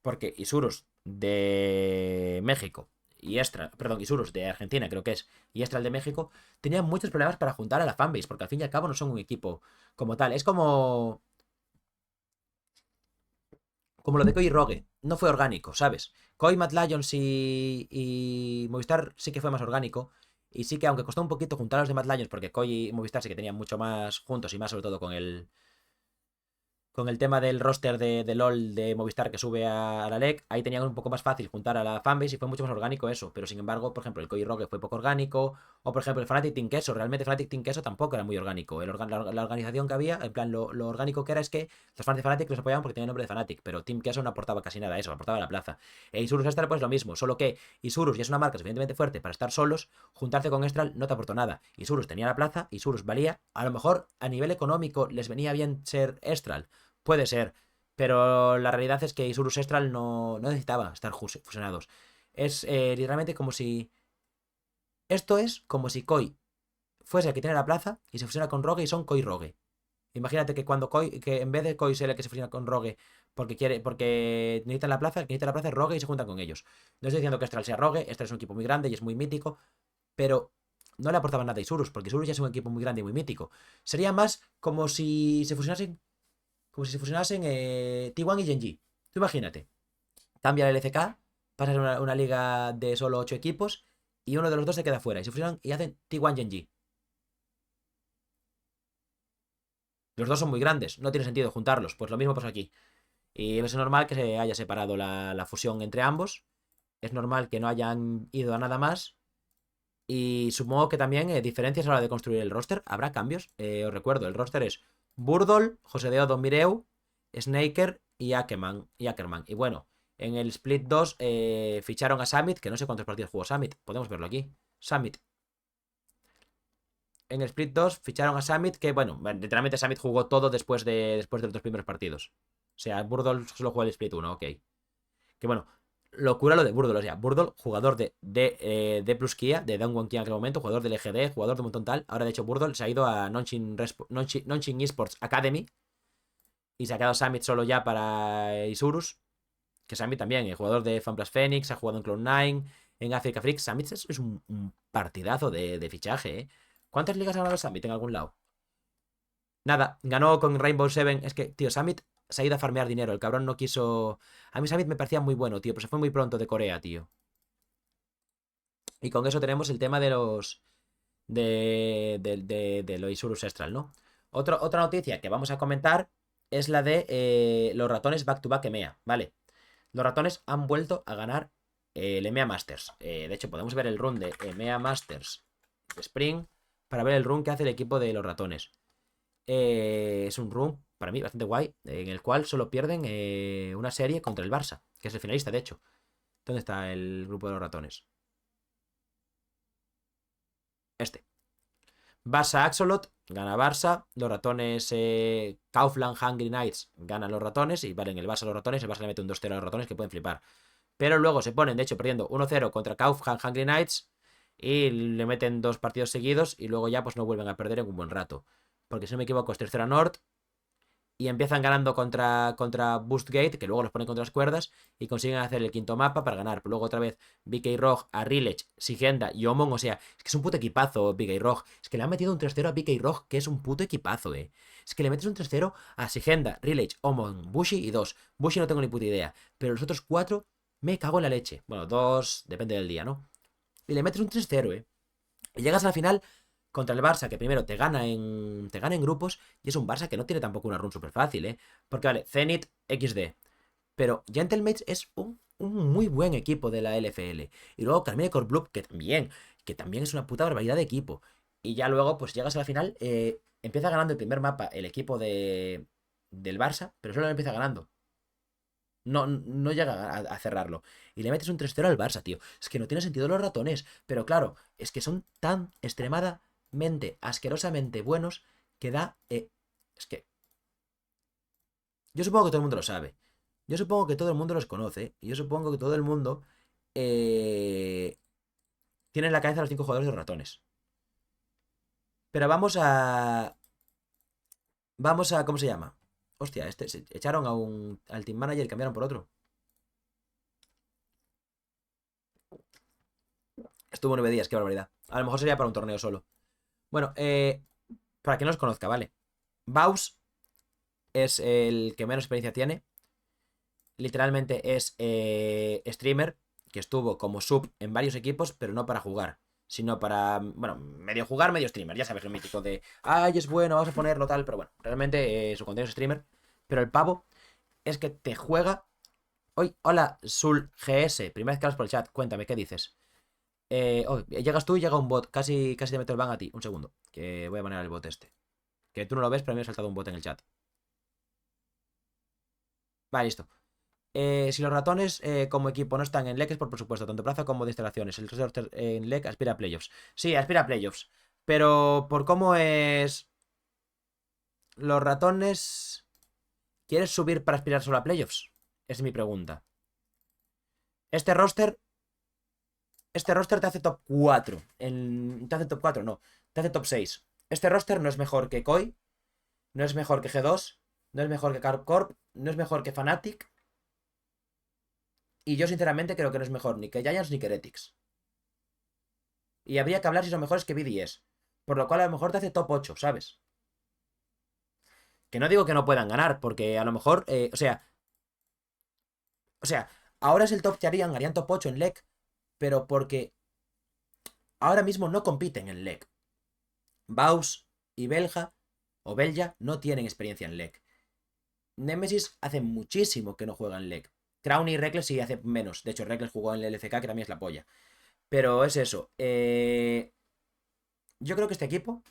porque Isurus de México y Estral, perdón, Isurus de Argentina creo que es, y Estral de México, tenían muchos problemas para juntar a la fanbase, porque al fin y al cabo no son un equipo como tal. Es como lo de Koi y Rogue, no fue orgánico, ¿sabes? Koi, Mad Lions y Movistar sí que fue más orgánico. Y sí que aunque costó un poquito juntar a los de Mad Lions, porque Koi y Movistar sí que tenían mucho más juntos y más sobre todo con el tema del roster de LoL de Movistar que sube a la LEC, ahí tenían un poco más fácil juntar a la fanbase y fue mucho más orgánico eso. Pero sin embargo, por ejemplo, el Koi Rogue fue poco orgánico, o por ejemplo el Fnatic Team Queso, realmente Fnatic Team Queso tampoco era muy orgánico. La organización que había, en plan, lo orgánico que era es que los fans de Fnatic los apoyaban porque tenían nombre de Fnatic, pero Team Queso no aportaba casi nada a eso, aportaba la plaza. E Isurus Astral pues lo mismo, solo que Isurus ya es una marca suficientemente fuerte para estar solos, juntarse con Astral no te aportó nada. Isurus tenía la plaza, Isurus valía, a lo mejor a nivel económico les venía bien ser Astral, puede ser. Pero la realidad es que Isurus Astral no necesitaba estar fusionados. Es literalmente como si... Esto es como si Koi fuese el que tiene la plaza y se fusiona con Rogue y son Koi Rogue. Imagínate que cuando Koi, que en vez de Koi sea el que se fusiona con Rogue porque necesitan la plaza, el que necesita la plaza es Rogue y se juntan con ellos. No estoy diciendo que Astral sea Rogue, Astral es un equipo muy grande y es muy mítico, pero no le aportaba nada a Isurus, porque Isurus ya es un equipo muy grande y muy mítico. Sería más como si se fusionasen T1 y Genji. Tú imagínate, cambia el LCK, pasas a una liga de solo 8 equipos y uno de los dos se queda fuera y se fusionan y hacen T1 Genji. Los dos son muy grandes, no tiene sentido juntarlos, pues lo mismo pasa aquí. Y es normal que se haya separado la fusión entre ambos, es normal que no hayan ido a nada más. Y supongo que también diferencias a la hora de construir el roster. Habrá cambios. Os recuerdo, el roster es Burdol, José de Odo Mireu, Snaker y Ackerman. Y bueno, en el Split 2 ficharon a Summit, que no sé cuántos partidos jugó Summit. Podemos verlo aquí. Summit. En el Split 2 ficharon a Summit, que bueno, literalmente Summit jugó todo después de los dos primeros partidos. O sea, Burdol solo jugó el Split 1, ok. Que bueno, locura lo de Burdol. O sea, Burdol, jugador de plus Kia, de Dongwon Kia en aquel momento, jugador del EGD, jugador de un montón tal. Ahora, de hecho, Burdol se ha ido a Nongqing Esports Academy y se ha quedado Summit solo ya para Isurus. Que Summit también, el jugador de FunPlus Phoenix, ha jugado en Cloud9, en Africa Freaks. Summit es un partidazo de fichaje, ¿eh? ¿Cuántas ligas ha ganado Summit en algún lado? Nada, ganó con Rainbow Seven. Es que, tío, Summit se ha ido a farmear dinero. El cabrón no quiso. A mí Summit me parecía muy bueno, tío, pero se fue muy pronto de Corea, tío. Y con eso tenemos el tema de los. De los Isurus Astral, ¿no? Otra noticia que vamos a comentar es la de los ratones back to back EMEA, ¿vale? Los ratones han vuelto a ganar el EMEA Masters. De hecho, podemos ver el run de EMEA Masters de Spring para ver el run que hace el equipo de los ratones. Es un run, para mí, bastante guay, en el cual solo pierden una serie contra el Barça, que es el finalista, de hecho. ¿Dónde está el grupo de los ratones? Este. Barça Axolot, gana Barça. Los ratones Kaufland Hungry Knights ganan los ratones. Y valen el Barça a los ratones. El Barça le mete un 2-0 a los ratones que pueden flipar. Pero luego se ponen, de hecho, perdiendo 1-0 contra Kaufland Hungry Knights. Y le meten dos partidos seguidos. Y luego ya pues no vuelven a perder en un buen rato. Porque si no me equivoco es tercera Nord. Y empiezan ganando contra Boostgate, que luego los ponen contra las cuerdas, y consiguen hacer el quinto mapa para ganar. Pero luego otra vez BK Rog, Arilech, Sigenda y Omon, o sea, es que es un puto equipazo BK Rog. Es que le han metido un 3-0 a BK Rog, que es un puto equipazo, eh. Es que le metes un 3-0 a Sigenda, Rilech, Omon, Bushi y 2. Bushi no tengo ni puta idea, pero los otros 4 me cago en la leche. Bueno, 2, depende del día, ¿no? Y le metes un 3-0, eh. Y llegas a la final contra el Barça, que primero te gana en grupos, y es un Barça que no tiene tampoco una run súper fácil, ¿eh? Porque vale, Zenit XD, pero Gentlemates es un muy buen equipo de la LFL. Y luego Carmine Corblub, que también es una puta barbaridad de equipo. Y ya luego, pues llegas a la final, empieza ganando el primer mapa el equipo del Barça, pero solo lo empieza ganando. No llega a cerrarlo. Y le metes un 3-0 al Barça, tío. Es que no tiene sentido los ratones. Pero claro, es que son tan extremadamente, asquerosamente buenos que da... es que yo supongo que todo el mundo lo sabe. Yo supongo que todo el mundo los conoce. Y yo supongo que todo el mundo eh, tiene en la cabeza a los 5 jugadores de ratones. Pero vamos a... Vamos a... ¿Cómo se llama? Hostia, se echaron al team manager y cambiaron por otro. Estuvo 9 días, qué barbaridad. A lo mejor sería para un torneo solo. Bueno, para quien no os conozca, ¿vale? Baus es el que menos experiencia tiene. Literalmente es streamer, que estuvo como sub en varios equipos, pero no para jugar, sino para, bueno, medio jugar, medio streamer. Ya sabes, lo mítico de, ay, es bueno, vamos a ponerlo tal, pero bueno, realmente su contenido es streamer. Pero el pavo es que te juega. Hoy, hola, Sul GS. Primera vez que hablas por el chat. Cuéntame, ¿qué dices? Llegas tú y llega un bot. Casi te meto el ban a ti. Un segundo. Que voy a banear el bot este. Que tú no lo ves, pero a mí me ha saltado un bot en el chat. Vale, listo. Si los ratones como equipo no están en LEC es por presupuesto, tanto plaza como de instalaciones. El roster en LEC aspira a playoffs. Sí, aspira a playoffs. Pero por cómo es. Los ratones. ¿Quieres subir para aspirar solo a playoffs? Es mi pregunta. Este roster. Este roster te hace top 4. Te hace top 4, no. Te hace top 6. Este roster no es mejor que Koi. No es mejor que G2. No es mejor que Carp Corp. No es mejor que Fnatic. Y yo sinceramente creo que no es mejor ni que Giants ni que Heretics. Y habría que hablar si son mejores que BDS. Por lo cual a lo mejor te hace top 8, ¿sabes? Que no digo que no puedan ganar, porque a lo mejor, o sea, ahora es el top que harían top 8 en LEC, pero porque ahora mismo no compiten en LEC. Baus y Belja o Belja no tienen experiencia en LEC. Nemesis hace muchísimo que no juega en LEC. Crown y Reckless sí hace menos. De hecho, Reckless jugó en el LCK, que también es la polla. Pero es eso. Yo creo que este equipo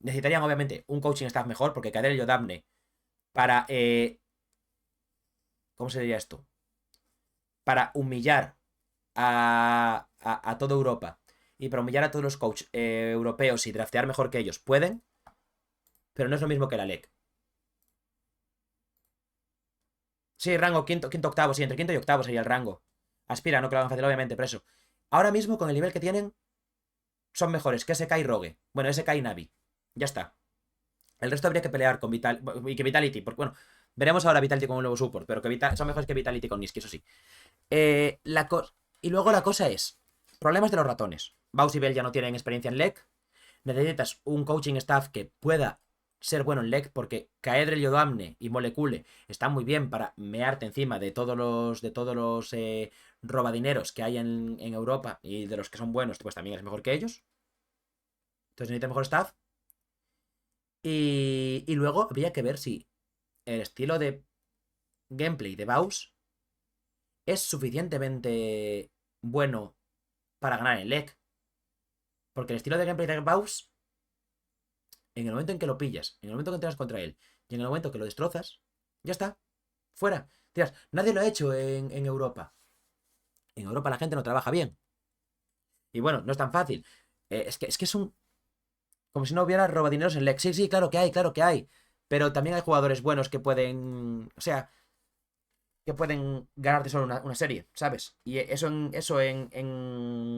necesitarían, obviamente, un coaching staff mejor, porque Kader y Yodamne para. ¿Cómo se diría esto? Para humillar a toda Europa y para humillar a todos los coaches europeos y draftear mejor que ellos, pueden, pero no es lo mismo que la LEC. Sí, rango quinto, octavo, sí, entre quinto y octavo sería el rango. Aspira, no que lo hagan fácil, obviamente, pero eso. Ahora mismo, con el nivel que tienen, son mejores que SK y Rogue. Bueno, SK y Navi. Ya está. El resto habría que pelear con y que Vitality, porque bueno, veremos ahora Vitality con un nuevo support, pero que son mejores que Vitality con Niski, eso sí. Y luego la cosa es, problemas de los ratones. Baus y Bell ya no tienen experiencia en LEC. Necesitas un coaching staff que pueda ser bueno en LEC, porque Caedrel, Yodoamne y Molecule están muy bien para mearte encima de todos los robadineros que hay en Europa, y de los que son buenos, pues también es mejor que ellos. Entonces necesitas mejor staff. Y luego habría que ver si el estilo de gameplay de Baus es suficientemente bueno para ganar en LEC. Porque el estilo de gameplay de Baus, en el momento en que lo pillas, en el momento que entras contra él, y en el momento que lo destrozas, ya está. Fuera. Tiras, nadie lo ha hecho en Europa. En Europa la gente no trabaja bien. Y bueno, no es tan fácil. Es que es un. Como si no hubiera robadineros en LEC. Sí, sí, claro que hay, claro que hay. Pero también hay jugadores buenos que pueden. O sea, que pueden ganarte solo una serie, ¿sabes? Y eso en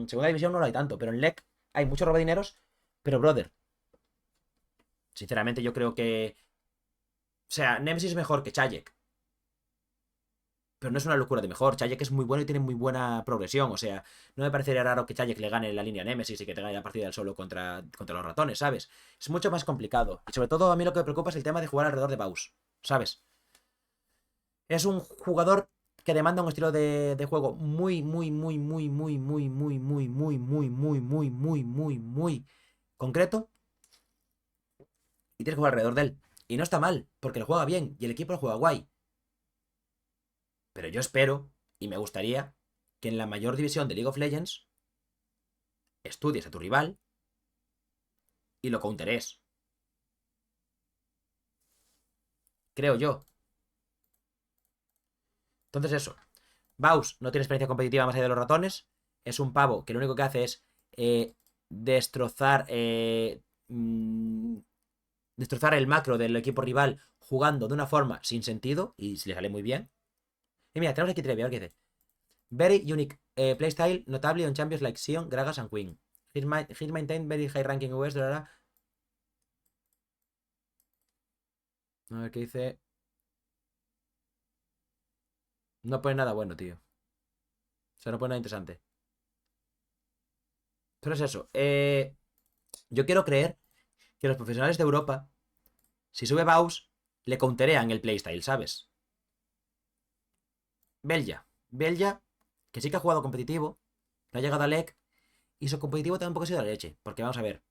segunda división no lo hay tanto, pero en LEC hay muchos robadineros, pero brother, sinceramente yo creo que. O sea, Nemesis es mejor que Chayek, pero no es una locura de mejor. Chayek es muy bueno y tiene muy buena progresión, o sea, no me parecería raro que Chayek le gane la línea a Nemesis y que te gane la partida del solo contra los ratones, ¿sabes? Es mucho más complicado. Y sobre todo a mí lo que me preocupa es el tema de jugar alrededor de Baus, ¿sabes? Es un jugador que demanda un estilo de juego muy, muy, muy, muy, muy, muy, muy, muy, muy, muy, muy, muy, muy, muy, muy concreto. Y tienes que jugar alrededor de él. Y no está mal, porque lo juega bien y el equipo lo juega guay. Pero yo espero y me gustaría que en la mayor división de League of Legends estudies a tu rival y lo counteres. Creo yo. Entonces eso. Baus no tiene experiencia competitiva más allá de los ratones. Es un pavo que lo único que hace es destrozar destrozar el macro del equipo rival jugando de una forma sin sentido y si le sale muy bien. Y mira, tenemos aquí trivia, que dice: Very unique playstyle, notably on champions like Sion, Gragas and Queen. He maintained very high ranking US, A ver qué dice. No pone nada bueno, tío. O sea, no pone nada interesante. Pero es eso. Yo quiero creer que los profesionales de Europa, si sube Baus, le counterean el playstyle, ¿sabes? Belja. Belja, que sí que ha jugado competitivo, no ha llegado a LEC, y su competitivo tampoco ha sido la leche. Porque vamos a ver.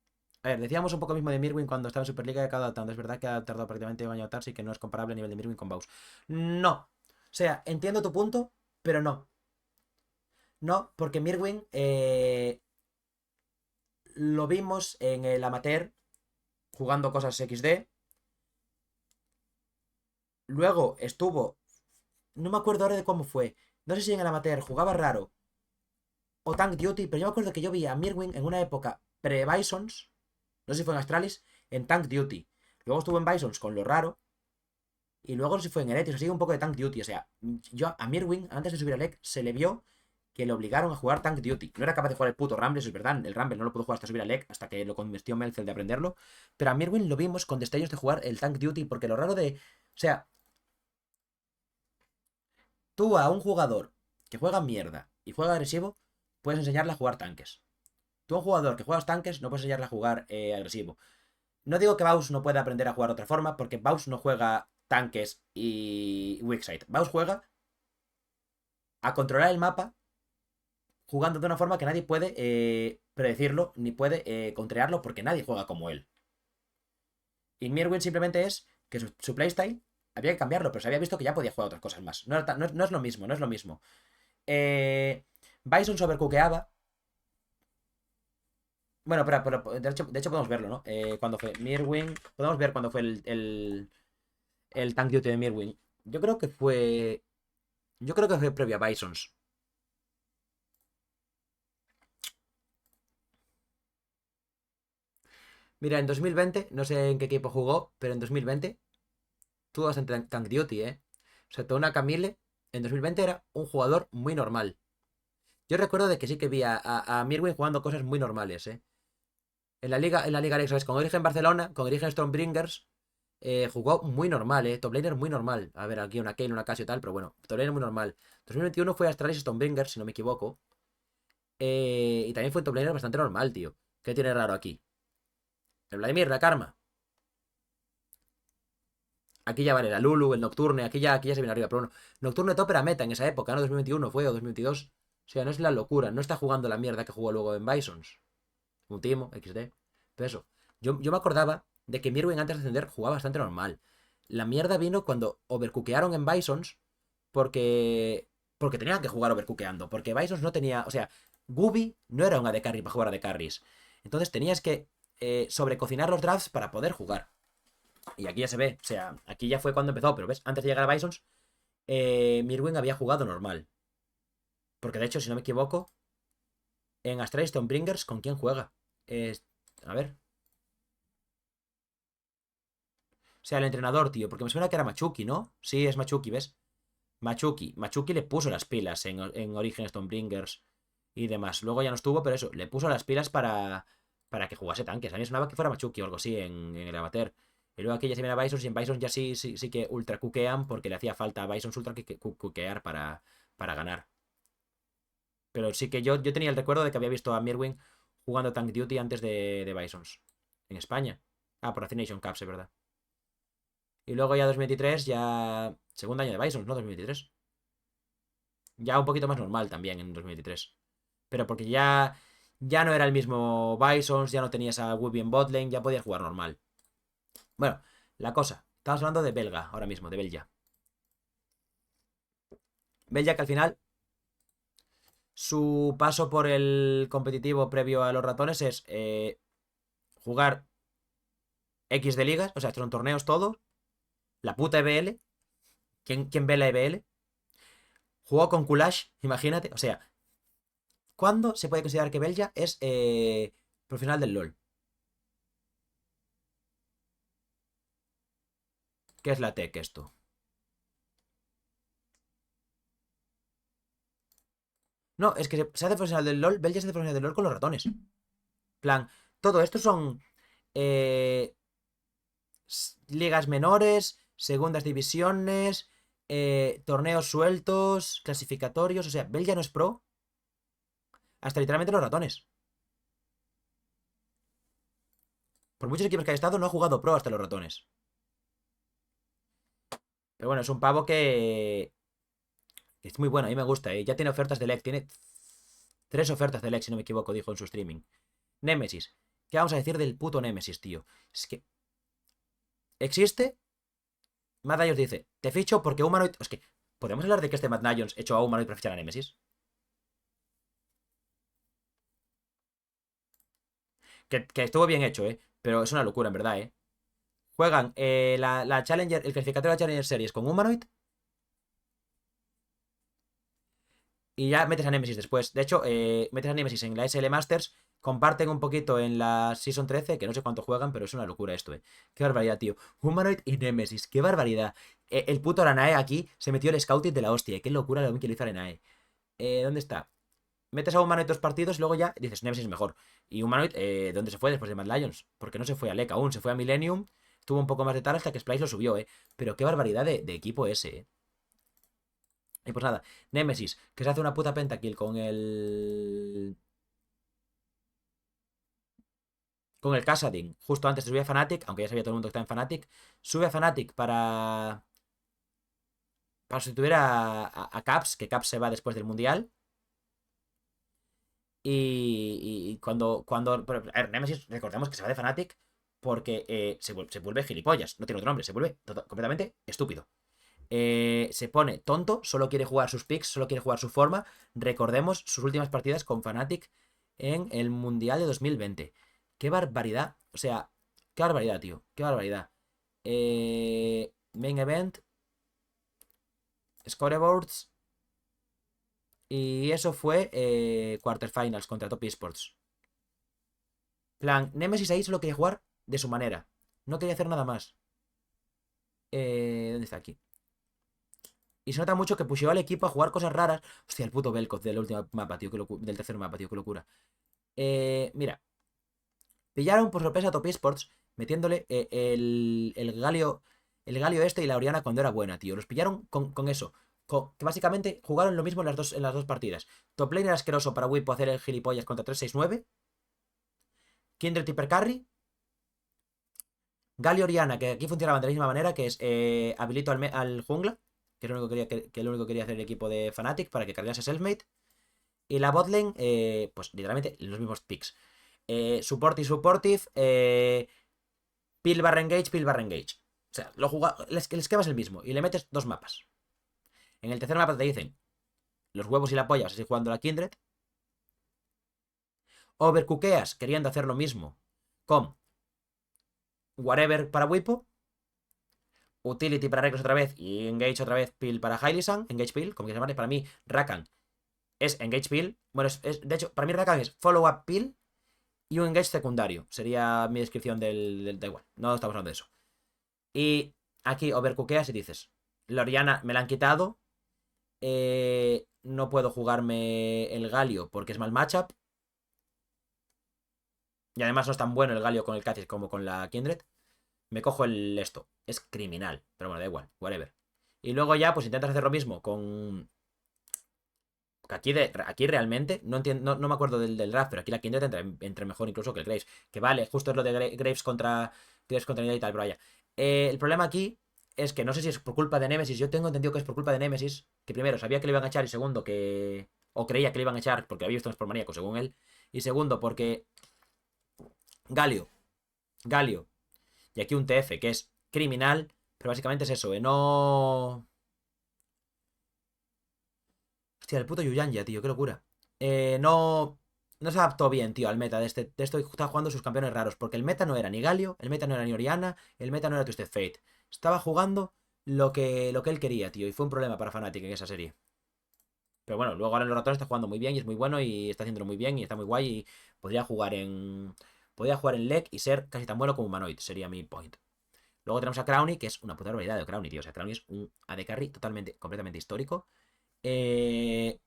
A ver, decíamos un poco mismo de Mirwin cuando estaba en Superliga y acaba adaptando. Es verdad que ha tardado prácticamente un año adaptarse y que no es comparable a nivel de Mirwin con Baus. No. O sea, entiendo tu punto, pero no. No, porque Mirwin lo vimos en el amateur jugando cosas XD. Luego estuvo. No me acuerdo ahora de cómo fue. No sé si en el amateur jugaba raro o Tank Duty, pero yo me acuerdo que yo vi a Mirwin en una época pre-Bisons. No sé si fue en Astralis, en Tank Duty. Luego estuvo en Bisons con lo raro. Y luego no sé si fue en Eretis, o sigue un poco de Tank Duty. O sea, yo a Mirwin, antes de subir a LEC, se le vio que le obligaron a jugar Tank Duty. No era capaz de jugar el puto Rumble, eso es verdad. El Rumble no lo pudo jugar hasta subir a LEC, hasta que lo convirtió Melzel de aprenderlo. Pero a Mirwin lo vimos con destellos de jugar el Tank Duty, porque lo raro de. O sea, tú a un jugador que juega mierda y juega agresivo, puedes enseñarle a jugar tanques. Tú a un jugador que juega tanques, no puedes enseñarle a jugar agresivo. No digo que Baus no pueda aprender a jugar de otra forma, porque Baus no juega tanques y Weakside. Baus juega a controlar el mapa jugando de una forma que nadie puede predecirlo ni puede contrariarlo porque nadie juega como él. Y Mirwin simplemente es que su playstyle había que cambiarlo, pero se había visto que ya podía jugar otras cosas más. No es lo mismo, no es lo mismo. Bison sobrecuqueaba. Bueno, pero de hecho podemos verlo, ¿no? Cuando fue Mirwin. Podemos ver cuando fue el tank duty de Mirwin. Yo creo que fue. Yo creo que fue previo a Bisons. Mira, en 2020, no sé en qué equipo jugó, pero en 2020 tuvo bastante tank duty, ¿eh? O sea, Tona Camille en 2020 era un jugador muy normal. Yo recuerdo de que sí que vi a Mirwin jugando cosas muy normales, ¿eh? En la Liga Alex, ¿sabes? Con origen Barcelona, con origen Stormbringers, jugó muy normal, ¿eh? Top laner muy normal. A ver, aquí una Kayle, una Casio y tal, pero bueno, top laner muy normal. 2021 fue Astralis Stormbringers, si no me equivoco. Y también fue top laner bastante normal, tío. ¿Qué tiene raro aquí? El Vladimir, la Karma. Aquí ya vale, la Lulu, el Nocturne, aquí ya se viene arriba. Pero bueno, Nocturne top era meta en esa época, ¿no? 2021 fue o 2022. O sea, no es la locura, no está jugando la mierda que jugó luego en Bisons. Un timo, XD. Pero eso, yo me acordaba de que Mirwin antes de ascender jugaba bastante normal. La mierda vino cuando overcookearon en Bisons porque tenían que jugar overcookeando. Porque Bisons no tenía. O sea, Gubi no era un AD Carry para jugar AD Carries. Entonces tenías que sobrecocinar los drafts para poder jugar. Y aquí ya se ve. O sea, aquí ya fue cuando empezó. Pero ves, antes de llegar a Bisons, Mirwin había jugado normal. Porque de hecho, si no me equivoco, en Astral Stonebringers, ¿con quién juega? Eh, a ver. O sea, el entrenador, tío. Porque me suena que era Machuki, ¿no? Sí, es Machuki, ¿ves? Machuki le puso las pilas en Origen Stonebringers y demás. Luego ya no estuvo, pero eso, le puso las pilas para que jugase tanques. A mí me sonaba que fuera Machuki o algo así en el amateur. Y luego aquí ya se viene a Bisons y en Bisons ya sí que ultra cuquean porque le hacía falta a Bisons ultra cuquear para ganar. Pero sí que yo tenía el recuerdo de que había visto a Mirwin jugando Tank Duty antes de Bisons. En España. Ah, por Nation Cups, es verdad. Y luego ya 2023, ya. Segundo año de Bisons, ¿no? 2023. Ya un poquito más normal también en 2023. Pero porque ya no era el mismo Bisons, ya no tenías a Wubby en botlane, ya podías jugar normal. Bueno, la cosa. Estamos hablando de Belga ahora mismo, de Belga. Belga que al final su paso por el competitivo previo a los ratones es jugar X de ligas, o sea, son torneos todos, la puta EBL. ¿Quién ve la EBL? Jugó con Kulash, imagínate. O sea, ¿cuándo se puede considerar que Belga es profesional del LoL? ¿Qué es la tech esto? No, es que se hace profesional del LoL, Belga se hace profesional del LoL con los ratones. Plan, todo esto son eh, ligas menores, segundas divisiones, torneos sueltos, clasificatorios. O sea, Belga no es pro hasta literalmente los ratones. Por muchos equipos que haya estado, no ha jugado pro hasta los ratones. Pero bueno, es un pavo que es muy bueno, a mí me gusta. Ya tiene ofertas de LEC, tiene 3 ofertas de LEC, si no me equivoco, dijo en su streaming. Nemesis. ¿Qué vamos a decir del puto Nemesis, tío? Es que existe. Mad Lions dice, te ficho porque Humanoid... Es que, ¿podemos hablar de que este Mad Lions echó a Humanoid para fichar a Nemesis? Que estuvo bien hecho, pero es una locura, en verdad, Juegan la Challenger, el clasificatorio de la Challenger Series con Humanoid y ya metes a Nemesis después. De hecho, metes a Nemesis en la SL Masters, comparten un poquito en la Season 13, que no sé cuánto juegan, pero es una locura esto, Qué barbaridad, tío. Humanoid y Nemesis, qué barbaridad. El puto Aranae aquí se metió el scouting de la hostia, qué locura lo que le hizo Aranae. ¿Dónde está? Metes a Humanoid dos partidos y luego ya dices Nemesis es mejor. Y Humanoid, ¿dónde se fue después de Mad Lions? Porque no se fue a LEC aún, se fue a Millennium, tuvo un poco más de tal hasta que Splice lo subió, Pero qué barbaridad de equipo ese, Y pues nada, Nemesis, que se hace una puta pentakill con el. Con el Kassadin, justo antes de subir a Fnatic, aunque ya sabía todo el mundo que está en Fnatic. Sube a Fnatic para. Para sustituir a Caps, que Caps se va después del Mundial. Y cuando a ver, Nemesis, recordemos que se va de Fnatic porque se vuelve gilipollas, no tiene otro nombre, se vuelve completamente estúpido. Se pone tonto, solo quiere jugar sus picks, solo quiere jugar su forma. Recordemos sus últimas partidas con Fnatic en el Mundial de 2020. ¡Qué barbaridad! O sea, qué barbaridad, tío. Qué barbaridad. Main Event. Scoreboards. Y eso fue Quarterfinals contra Top Esports. Plan, Nemesis ahí solo quería jugar de su manera. No quería hacer nada más. ¿Dónde está aquí? Y se nota mucho que pusheó al equipo a jugar cosas raras. Hostia, el puto Velkoz del último mapa, tío. Del tercer mapa, tío. Qué locura. Mira. Pillaron por sorpresa a Top Esports metiéndole el Galio. El Galio este y la Oriana cuando era buena, tío. Los pillaron con eso. Que básicamente jugaron lo mismo en las dos partidas. Top lane era asqueroso para Wipo hacer el gilipollas contra 369. Kindred Hyper Carry. Galio Oriana, que aquí funcionaban de la misma manera, que es habilito al jungla, que es lo único que quería hacer el equipo de Fnatic para que cargase Selfmade. Y la botlane, pues literalmente los mismos picks. Supportive, Peel barra engage, Peel barra engage. O sea, el esquema es el mismo y le metes dos mapas. En el tercer mapa te dicen los huevos y la polla, así jugando la Kindred. Overcookeas queriendo hacer lo mismo con Whatever para Wipo. Utility para Reckless otra vez y Engage otra vez, Peel para Hylisan, Engage Peel, como quieras llamarle. Para mí, Rakan es Engage Peel. Bueno, de hecho, para mí Rakan es Follow Up Peel y un Engage secundario. Sería mi descripción da igual, no estamos hablando de eso. Y aquí overcookeas y dices, Loriana me la han quitado, no puedo jugarme el Galio porque es mal matchup. Y además no es tan bueno el Galio con el Kha'Zix como con la Kindred. Me cojo el esto. Es criminal. Pero bueno, da igual. Whatever. Y luego ya, pues intentas hacer lo mismo con. Aquí realmente, no, entiendo, no me acuerdo del draft, pero aquí la Kindred entra mejor incluso que el Graves. Que vale, justo es lo de Graves contra Nida y tal, pero vaya. El problema aquí es que no sé si es por culpa de Nemesis. Yo tengo entendido que es por culpa de Nemesis. Que primero sabía que le iban a echar y segundo que. O creía que le iban a echar porque había visto por maníaco, según él. Y segundo, porque. Galio. Galio. Y aquí un TF que es criminal. Pero básicamente es eso, No. Hostia, el puto Yuyanja, tío, qué locura. No. No se adaptó bien, tío, al meta de esto. Está jugando sus campeones raros. Porque el meta no era ni Galio, el meta no era ni Oriana, el meta no era Twisted Fate. Estaba jugando lo que él quería, tío. Y fue un problema para Fnatic en esa serie. Pero bueno, luego ahora en los ratones está jugando muy bien y es muy bueno y está haciéndolo muy bien y está muy guay. Y podría jugar en. Podría jugar en LEC y ser casi tan bueno como Humanoid, sería mi point. Luego tenemos a Crowny, que es una puta barbaridad de Crowny, tío. O sea, Crowny es un AD Carry totalmente, completamente histórico. Eh,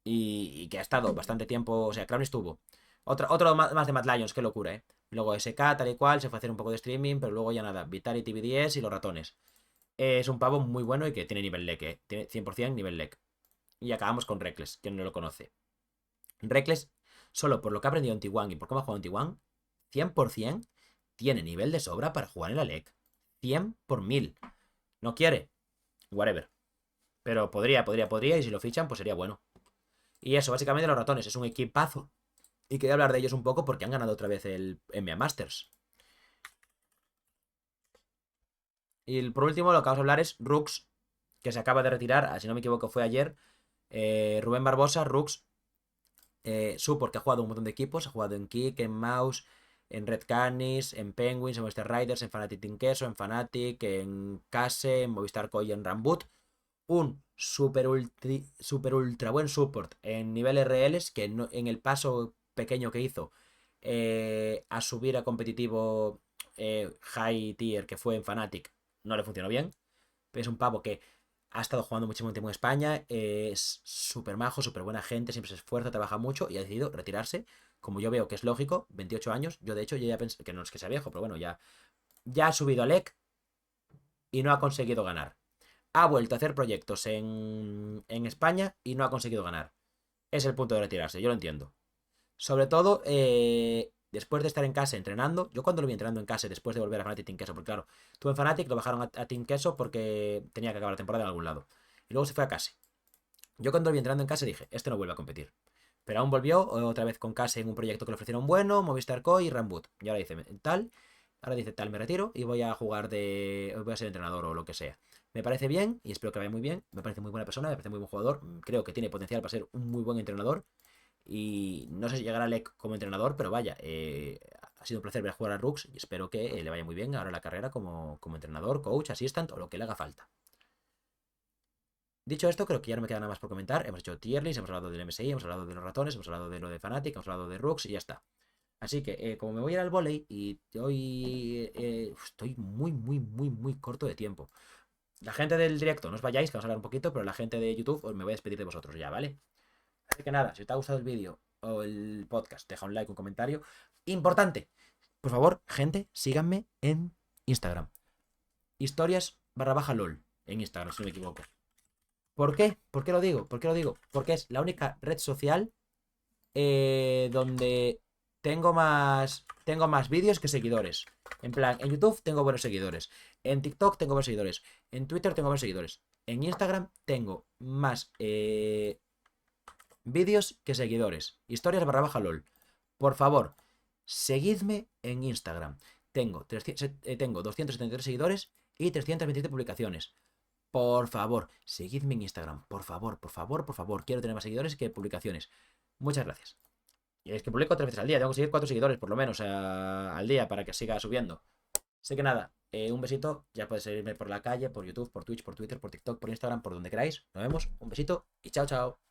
y que ha estado bastante tiempo. O sea, Crown estuvo. Otro más de Mad Lions, qué locura, Luego SK, tal y cual, se fue a hacer un poco de streaming, pero luego ya nada. Vitality BDS y los ratones. Es un pavo muy bueno y que tiene nivel LEC, Tiene 100% nivel LEC. Y acabamos con Reckless, quien no lo conoce. Reckless, solo por lo que ha aprendido en T1 y por cómo ha jugado en T1, 100% tiene nivel de sobra para jugar en la LEC. 100 por 1000. No quiere. Whatever. Pero podría. Y si lo fichan, pues sería bueno. Y eso, básicamente los ratones. Es un equipazo. Y quería hablar de ellos un poco porque han ganado otra vez el EMEA Masters. Y por último, lo que vamos a hablar es Rux, que se acaba de retirar, si no me equivoco fue ayer. Rubén Barbosa, Rux, porque ha jugado un montón de equipos, ha jugado en Kick, en Mouse, en Red Canis, en Penguins, en Monster Riders, en Fnatic Team Queso, en Fnatic, en Case, en Movistar Coy, en Ramboot. Un super ultra buen support en niveles reales que en el paso pequeño que hizo a subir a competitivo high tier que fue en Fnatic no le funcionó bien. Es un pavo que ha estado jugando muchísimo tiempo en España, es súper majo, súper buena gente, siempre se esfuerza, trabaja mucho y ha decidido retirarse. Como yo veo que es lógico, 28 años. Yo de hecho ya pensé, que no es que sea viejo, pero bueno, ya ha subido a LEC y no ha conseguido ganar. Ha vuelto a hacer proyectos en España y no ha conseguido ganar. Es el punto de retirarse, yo lo entiendo. Sobre todo, después de estar en casa entrenando, yo cuando lo vi entrenando en casa después de volver a Fnatic Team Queso, porque claro, tú en Fnatic lo bajaron a Team Queso porque tenía que acabar la temporada en algún lado. Y luego se fue a Case. Yo cuando lo vi entrenando en casa dije, este no vuelve a competir. Pero aún volvió otra vez con Case en un proyecto que le ofrecieron bueno, Movistar Co y Ramboot. Y ahora dice tal, me retiro y voy a jugar voy a ser entrenador o lo que sea. Me parece bien y espero que vaya muy bien. Me parece muy buena persona, me parece muy buen jugador. Creo que tiene potencial para ser un muy buen entrenador. Y no sé si llegará a LEC como entrenador, pero vaya, ha sido un placer ver jugar a Rux y espero que le vaya muy bien ahora la carrera como entrenador, coach, assistant o lo que le haga falta. Dicho esto, creo que ya no me queda nada más por comentar. Hemos hecho tier list, hemos hablado del MSI, hemos hablado de los ratones, hemos hablado de lo de Fnatic, hemos hablado de Rux y ya está. Así que, como me voy a ir al volei y hoy estoy muy, muy, muy, muy corto de tiempo. La gente del directo, no os vayáis, que vamos a hablar un poquito, pero la gente de YouTube os me voy a despedir de vosotros ya, ¿vale? Así que nada, si te ha gustado el vídeo o el podcast, deja un like, un comentario. Importante, por favor, gente, síganme en Instagram. Historias barra baja LOL en Instagram, si no me equivoco. ¿Por qué? ¿Por qué lo digo? ¿Por qué lo digo? Porque es la única red social donde tengo más vídeos que seguidores. En plan, en YouTube tengo buenos seguidores. En TikTok tengo buenos seguidores. En Twitter tengo buenos seguidores. En Instagram tengo más vídeos que seguidores. Historias barra baja LOL. Por favor, seguidme en Instagram. Tengo 273 seguidores y 327 publicaciones. Por favor, seguidme en Instagram. Por favor, por favor, por favor. Quiero tener más seguidores que publicaciones. Muchas gracias. Y es que publico 3 veces al día. Tengo que seguir 4 seguidores por lo menos al día para que siga subiendo. Así que nada, un besito. Ya podéis seguirme por la calle, por YouTube, por Twitch, por Twitter, por TikTok, por Instagram, por donde queráis. Nos vemos. Un besito y chao, chao.